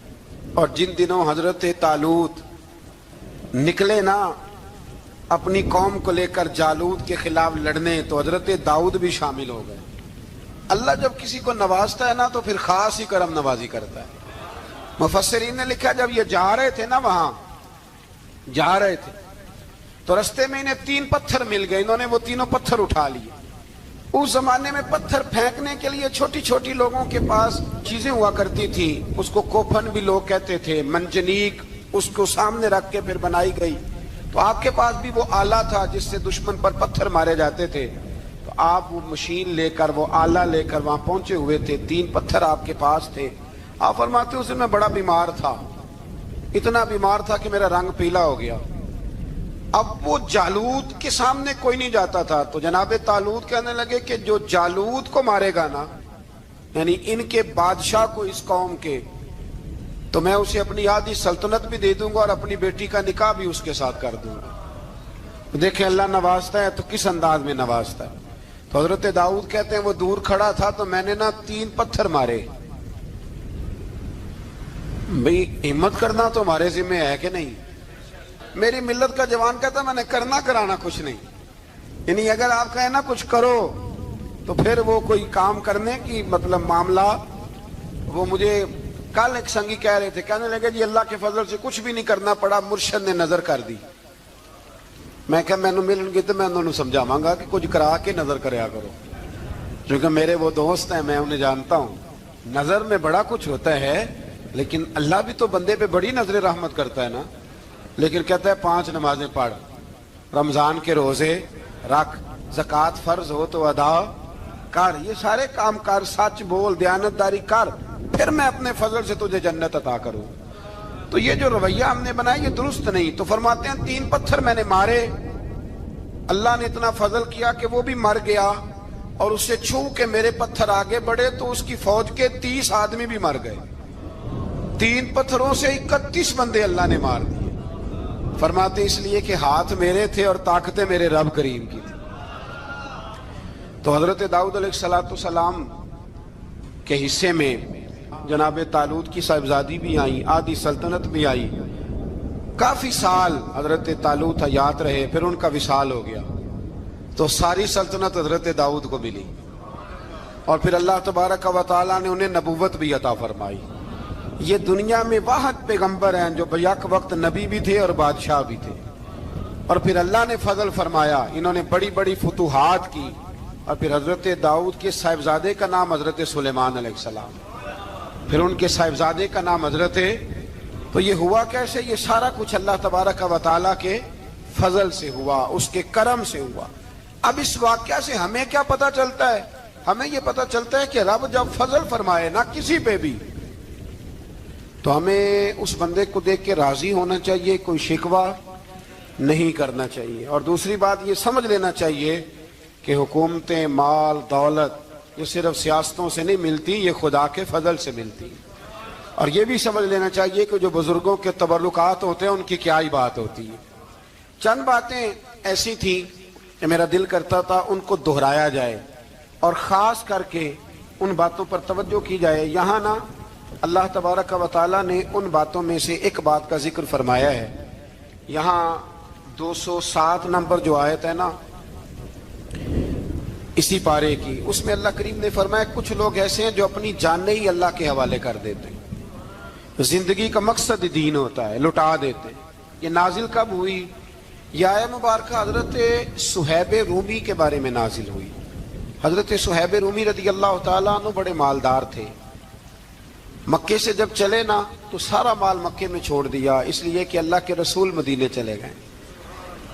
اور جن دنوں حضرت طالوت نکلے نا اپنی قوم کو لے کر جالوت کے خلاف لڑنے، تو حضرت داؤد بھی شامل ہو گئے۔ اللہ جب کسی کو نوازتا ہے نا تو پھر خاص ہی کرم نوازی کرتا ہے۔ مفسرین نے لکھا جب یہ جا رہے تھے نا، وہاں جا رہے تھے تو رستے میں انہیں 3 پتھر مل گئے، انہوں نے وہ تینوں پتھر اٹھا لیے۔ اس زمانے میں پتھر پھینکنے کے لیے چھوٹی چھوٹی لوگوں کے پاس چیزیں ہوا کرتی تھی، اس کو کوپھن بھی لوگ کہتے تھے، منجنیق، اس کو سامنے رکھ کے پھر بنائی گئی۔ تو آپ کے پاس بھی وہ آلہ تھا جس سے دشمن پر پتھر مارے جاتے تھے، تو آپ وہ مشین لے کر، وہ آلہ لے کر وہاں پہنچے ہوئے تھے، 3 پتھر آپ کے پاس تھے۔ آپ فرماتے اس دن میں بڑا بیمار تھا، اتنا بیمار تھا کہ میرا رنگ پیلا ہو گیا۔ اب وہ جالوت کے سامنے کوئی نہیں جاتا تھا، تو جناب طالوت کہنے لگے کہ جو جالوت کو مارے گا نا، یعنی ان کے بادشاہ کو اس قوم کے، تو میں اسے اپنی آدھی سلطنت بھی دے دوں گا اور اپنی بیٹی کا نکاح بھی اس کے ساتھ کر دوں گا۔ دیکھیں اللہ نوازتا ہے تو کس انداز میں نوازتا ہے۔ تو حضرت داؤد کہتے ہیں وہ دور کھڑا تھا تو میں نے نا 3 پتھر مارے۔ بھئی ہمت کرنا تو ہمارے ذمہ ہے کہ نہیں؟ میری ملت کا جوان کہتا میں نے کرنا کرانا کچھ نہیں، یعنی اگر آپ کہیں نا کچھ کرو تو پھر وہ کوئی کام کرنے کی مطلب معاملہ۔ وہ مجھے کل ایک سنگی کہہ رہے تھے، کہنے لگے جی اللہ کے فضل سے کچھ بھی نہیں کرنا پڑا، مرشد نے نظر کر دی۔ میں کہا میں ملن گی تو میں انہوں سمجھاواں گا کہ کچھ کرا کے نظر کریا کرو، کیونکہ میرے وہ دوست ہیں، میں انہیں جانتا ہوں۔ نظر میں بڑا کچھ ہوتا ہے، لیکن اللہ بھی تو بندے پہ بڑی نظر رحمت کرتا ہے نا۔ لیکن کہتا ہے 5 نمازیں پڑھ، رمضان کے روزے رکھ، زکوٰۃ فرض ہو تو ادا کر، یہ سارے کام کر، سچ بول، دیانتداری کر، پھر میں اپنے فضل سے تجھے جنت عطا کروں۔ تو یہ جو رویہ ہم نے بنایا یہ درست نہیں۔ تو فرماتے ہیں 3 پتھر میں نے مارے، اللہ نے اتنا فضل کیا کہ وہ بھی مر گیا، اور اس سے چھو کے میرے پتھر آگے بڑھے تو اس کی فوج کے 30 آدمی بھی مر گئے۔ 3 پتھروں سے 31 بندے اللہ نے مار دیے۔ فرماتے اس لیے کہ ہاتھ میرے تھے اور طاقتیں میرے رب کریم کی تھی۔ تو حضرت داؤد علیہ السلام کے حصے میں جناب طالوت کی صاحبزادی بھی آئی، آدھی سلطنت بھی آئی۔ کافی سال حضرت طالوت حیات رہے، پھر ان کا وصال ہو گیا، تو ساری سلطنت حضرت داؤد کو ملی، اور پھر اللہ تبارک و تعالیٰ نے انہیں نبوت بھی عطا فرمائی۔ یہ دنیا میں واحد پیغمبر ہیں جو بیک وقت نبی بھی تھے اور بادشاہ بھی تھے، اور پھر اللہ نے فضل فرمایا، انہوں نے بڑی بڑی فتوحات کی۔ اور پھر حضرت داؤد کے صاحبزادے کا نام حضرت سلیمان علیہ السلام، پھر ان کے صاحبزادے کا نام حضرت۔ تو یہ ہوا کیسے؟ یہ سارا کچھ اللہ تبارک و تعالیٰ کے فضل سے ہوا، اس کے کرم سے ہوا۔ اب اس واقعہ سے ہمیں کیا پتہ چلتا ہے؟ ہمیں یہ پتہ چلتا ہے کہ رب جب فضل فرمائے نا کسی پہ بھی، تو ہمیں اس بندے کو دیکھ کے راضی ہونا چاہیے، کوئی شکوہ نہیں کرنا چاہیے۔ اور دوسری بات یہ سمجھ لینا چاہیے کہ حکومتیں، مال، دولت یہ صرف سیاستوں سے نہیں ملتی، یہ خدا کے فضل سے ملتی۔ اور یہ بھی سمجھ لینا چاہیے کہ جو بزرگوں کے تبرکات ہوتے ہیں ان کی کیا ہی بات ہوتی ہے۔ چند باتیں ایسی تھیں کہ میرا دل کرتا تھا ان کو دہرایا جائے، اور خاص کر کے ان باتوں پر توجہ کی جائے۔ یہاں نا اللہ تبارک و تعالیٰ نے ان باتوں میں سے ایک بات کا ذکر فرمایا ہے۔ یہاں 207 نمبر جو آیت ہے نا، اسی پارے کی، اس میں اللہ کریم نے فرمایا کچھ لوگ ایسے ہیں جو اپنی جانیں ہی اللہ کے حوالے کر دیتے ہیں، زندگی کا مقصد دین ہوتا ہے، لٹا دیتے ہیں۔ یہ نازل کب ہوئی؟ یہ آیہ مبارکہ حضرت صہیب رومی کے بارے میں نازل ہوئی۔ حضرت صہیب رومی رضی اللہ تعالیٰ عنہ بڑے مالدار تھے، مکے سے جب چلے نا تو سارا مال مکے میں چھوڑ دیا، اس لیے کہ اللہ کے رسول مدینے چلے گئے۔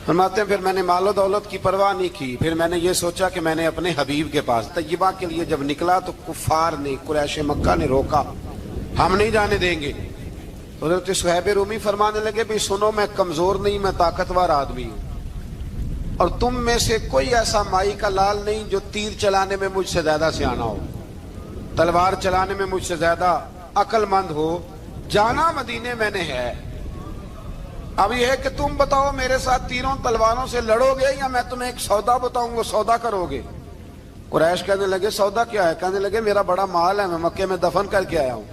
فرماتے ہیں پھر میں نے مال و دولت کی پرواہ نہیں کی، پھر میں نے یہ سوچا کہ میں نے اپنے حبیب کے پاس طیبہ کے لیے جب نکلا تو کفار نے، قریش مکہ نے روکا، ہم نہیں جانے دیں گے۔ حضرت صہیب رومی فرمانے لگے بھی سنو، میں کمزور نہیں، میں طاقتور آدمی ہوں، اور تم میں سے کوئی ایسا مائی کا لال نہیں جو تیر چلانے میں مجھ سے زیادہ سیانا ہو، تلوار چلانے میں مجھ سے زیادہ عقل مند ہو، جانا مدینے میں نے ہے۔ اب یہ ہے کہ تم بتاؤ میرے ساتھ تیروں تلواروں سے لڑو گے یا میں تمہیں ایک سودا بتاؤں وہ سودا کرو گے؟ قریش کہنے لگے سودا کیا ہے؟ کہنے لگے میرا بڑا مال ہے، میں مکے میں دفن کر کے آیا ہوں،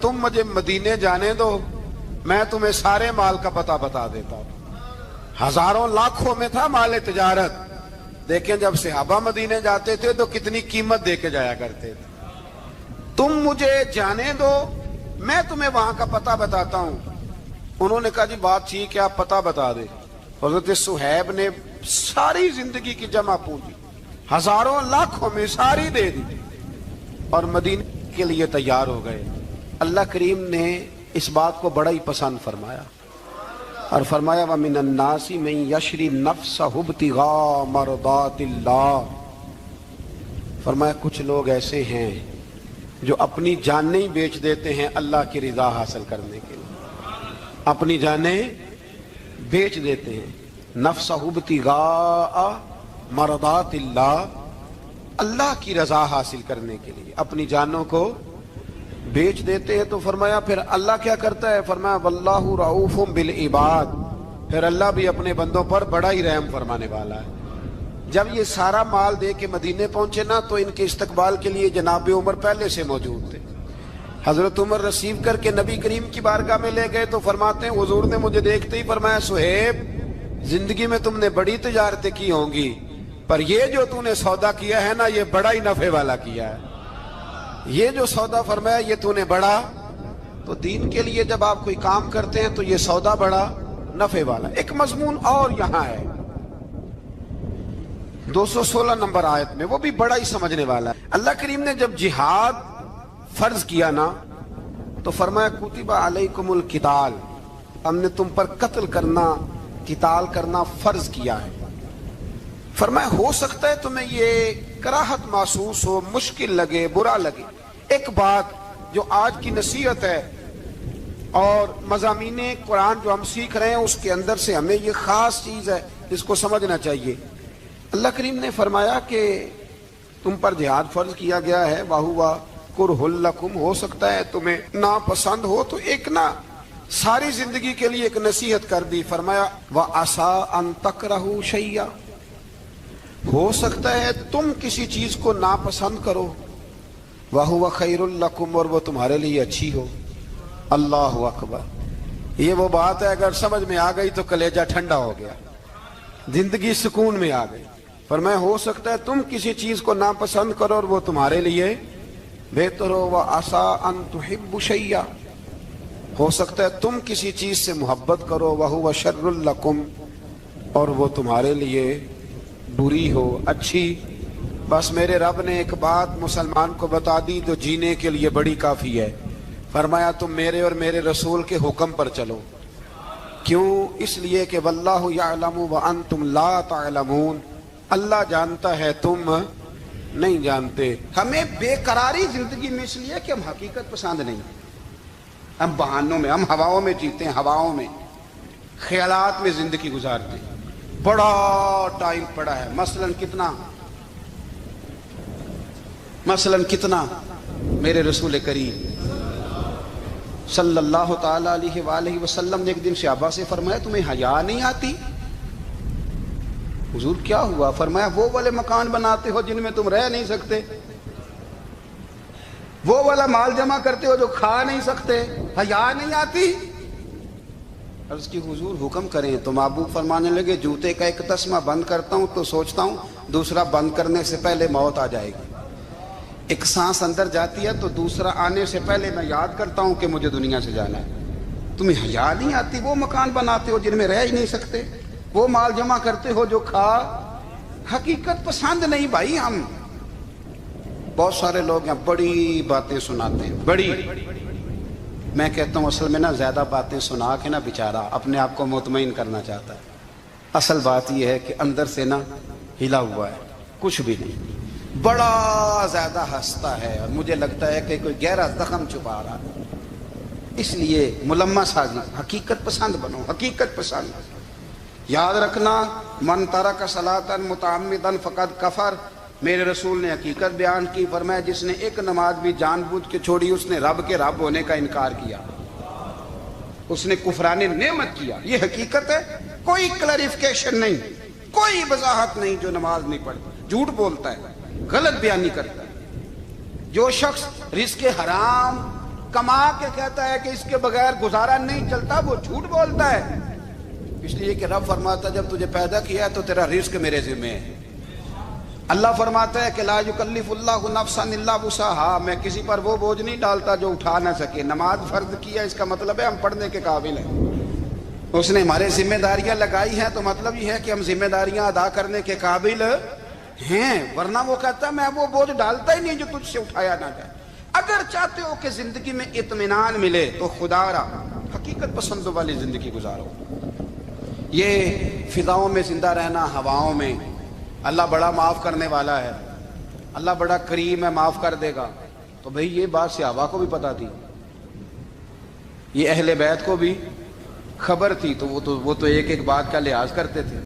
تم مجھے مدینے جانے دو، میں تمہیں سارے مال کا پتہ بتا دیتا ہوں۔ ہزاروں لاکھوں میں تھا مال تجارت، دیکھیں جب صحابہ مدینے جاتے تھے تو کتنی قیمت دے کے جایا کرتے تھے۔ تم مجھے جانے دو، میں تمہیں وہاں کا پتہ بتاتا ہوں۔ انہوں نے کہا جی بات ٹھیک ہے، آپ پتہ بتا دیں۔ حضرت صہیب نے ساری زندگی کی جمع پونجی ہزاروں لاکھوں میں ساری دے دی اور مدینے کے لیے تیار ہو گئے۔ اللہ کریم نے اس بات کو بڑا ہی پسند فرمایا اور فرمایا وَمِنَ النَّاسِ مَن يَشْرِي نَفْسَهُ ابْتِغَاءَ مَرْضَاتِ اللَّهِ، فرمایا کچھ لوگ ایسے ہیں جو اپنی جانیں بیچ دیتے ہیں اللہ کی رضا حاصل کرنے کے لیے، اپنی جانیں بیچ دیتے ہیں، نَفْسَهُ ابْتِغَاءَ مَرْضَاتِ اللَّهِ، اللہ کی رضا حاصل کرنے کے لیے اپنی جانوں کو بیچ دیتے ہیں۔ تو فرمایا پھر اللہ کیا کرتا ہے؟ فرمایا واللہ رؤوف بالعباد، پھر اللہ بھی اپنے بندوں پر بڑا ہی رحم فرمانے والا ہے۔ جب یہ سارا مال دے کے مدینے پہنچے نا تو ان کے استقبال کے لیے جناب عمر پہلے سے موجود تھے۔ حضرت عمر ریسیو کر کے نبی کریم کی بارگاہ میں لے گئے تو فرماتے ہیں حضور نے مجھے دیکھتے ہی فرمایا صہیب زندگی میں تم نے بڑی تجارتیں کی ہوں گی، پر یہ جو تم نے سودا کیا ہے نا یہ بڑا ہی نفع والا کیا ہے، یہ جو سودا فرمایا یہ تو نے بڑا۔ تو دین کے لیے جب آپ کوئی کام کرتے ہیں تو یہ سودا بڑا نفع والا۔ ایک مضمون اور یہاں ہے 216 نمبر آیت میں، وہ بھی بڑا ہی سمجھنے والا ہے۔ اللہ کریم نے جب جہاد فرض کیا نا تو فرمایا کتب علیکم القتال، ہم نے تم پر قتل کرنا، قتال کرنا فرض کیا ہے۔ فرمایا ہو سکتا ہے تمہیں یہ کراہت محسوس ہو، مشکل لگے، برا لگے۔ ایک بات جو آج کی نصیحت ہے اور مضامین قرآن جو ہم سیکھ رہے ہیں اس کے اندر سے ہمیں یہ خاص چیز ہے، اس کو سمجھنا چاہیے۔ اللہ کریم نے فرمایا کہ تم پر جہاد فرض کیا گیا ہے، وَهُوَ كُرْهٌ لَكُمْ، ہو سکتا ہے تمہیں ناپسند ہو، تو ایک نا ساری زندگی کے لیے ایک نصیحت کر دی۔ فرمایا وَعَسَىٰ أَن تَكْرَهُوا شَيْئًا، ہو سکتا ہے تم کسی چیز کو ناپسند کرو، وَهُوَ خَيْرٌ لَكُمْ، اور وہ تمہارے لیے اچھی ہو۔ اللہ اکبر، یہ وہ بات ہے اگر سمجھ میں آ گئی تو کلیجہ ٹھنڈا ہو گیا، زندگی سکون میں آ گئی۔ فرمایا ہو سکتا ہے تم کسی چیز کو ناپسند کرو اور وہ تمہارے لیے بہتر ہو۔ وَعَسَىٰ أَن تُحِبُّوا شَيْئًا، ہو سکتا ہے تم کسی چیز سے محبت کرو، وَهُوَ شَرٌّ لَكُمْ، اور وہ تمہارے لیے بری ہو، اچھی۔ بس میرے رب نے ایک بات مسلمان کو بتا دی جو جینے کے لیے بڑی کافی ہے۔ فرمایا تم میرے اور میرے رسول کے حکم پر چلو۔ کیوں؟ اس لیے کہ واللہ یعلم وانتم لا تعلمون، اللہ جانتا ہے تم نہیں جانتے۔ ہمیں بے قراری زندگی میں اس لیے کہ ہم حقیقت پسند نہیں، ہم بہانوں میں، ہم ہواؤں میں جیتے ہیں، ہواؤں میں، خیالات میں زندگی گزارتے ہیں۔ بڑا ٹائم پڑا ہے، مثلاً کتنا میرے رسول کریم صلی اللہ تعالی علیہ وآلہ وسلم نے ایک دن صحابہ سے فرمایا تمہیں حیا نہیں آتی؟ حضور کیا ہوا؟ فرمایا وہ والے مکان بناتے ہو جن میں تم رہ نہیں سکتے، وہ والا مال جمع کرتے ہو جو کھا نہیں سکتے، حیا نہیں آتی؟ عرض کی حضور حکم کریں تو محبوب فرمانے لگے جوتے کا ایک تسمہ بند کرتا ہوں تو سوچتا ہوں دوسرا بند کرنے سے پہلے موت آ جائے گی. ایک سانس اندر جاتی ہے تو دوسرا آنے سے پہلے میں یاد کرتا ہوں کہ مجھے دنیا سے جانا ہے. تمہیں حیا نہیں آتی؟ وہ مکان بناتے ہو جن میں رہ ہی نہیں سکتے, وہ مال جمع کرتے ہو جو کھا. حقیقت پسند نہیں بھائی. ہم بہت سارے لوگ ہیں بڑی باتیں سناتے ہیں, بڑی. میں کہتا ہوں اصل میں نا زیادہ باتیں سنا کے نا بیچارہ اپنے آپ کو مطمئن کرنا چاہتا ہے. اصل بات یہ ہے کہ اندر سے نا ہلا ہوا ہے, کچھ بھی نہیں. بڑا زیادہ ہنستا ہے اور مجھے لگتا ہے کہ کوئی گہرا زخم چھپا رہا ہے. اس لیے ملمہ سازی, حقیقت پسند بنو, حقیقت پسند. یاد رکھنا, من ترک صلاۃ متعمدا فقد کفر. میرے رسول نے حقیقت بیان کی, فرمایا جس نے ایک نماز بھی جان بوجھ کے چھوڑی اس نے رب کے رب ہونے کا انکار کیا, اس نے کفران نعمت کیا. یہ حقیقت ہے, کوئی کلیریفیکیشن نہیں, کوئی وضاحت نہیں. جو نماز نہیں پڑھتا جھوٹ بولتا ہے, غلط بیانی کرتا ہے. جو شخص رزق حرام کما کے کہتا ہے کہ اس کے بغیر گزارا نہیں چلتا, وہ جھوٹ بولتا ہے. اس لیے کہ رب فرماتا ہے جب تجھے پیدا کیا ہے تو تیرا رزق میرے ذمہ ہے. اللہ فرماتا ہے کہ لا یکلف اللہ نفسا الا وسعہا, میں کسی پر وہ بوجھ نہیں ڈالتا جو اٹھا نہ سکے. نماز فرض کیا, اس کا مطلب ہے ہم پڑھنے کے قابل ہیں. اس نے ہمارے ذمہ داریاں لگائی ہیں تو مطلب یہ ہے کہ ہم ذمہ داریاں ادا کرنے کے قابل ہیں. ورنہ وہ کہتا ہے میں وہ بوجھ ڈالتا ہی نہیں جو تجھ سے اٹھایا نہ جائے. اگر چاہتے ہو کہ زندگی میں اطمینان ملے تو خدا را حقیقت پسندوں والی زندگی گزارو. یہ فضاؤں میں زندہ رہنا, ہواؤں میں. اللہ بڑا معاف کرنے والا ہے, اللہ بڑا کریم ہے, معاف کر دے گا. تو بھئی یہ بات صحابہ کو بھی پتا تھی, یہ اہل بیت کو بھی خبر تھی, تو وہ تو ایک ایک بات کا لحاظ کرتے تھے.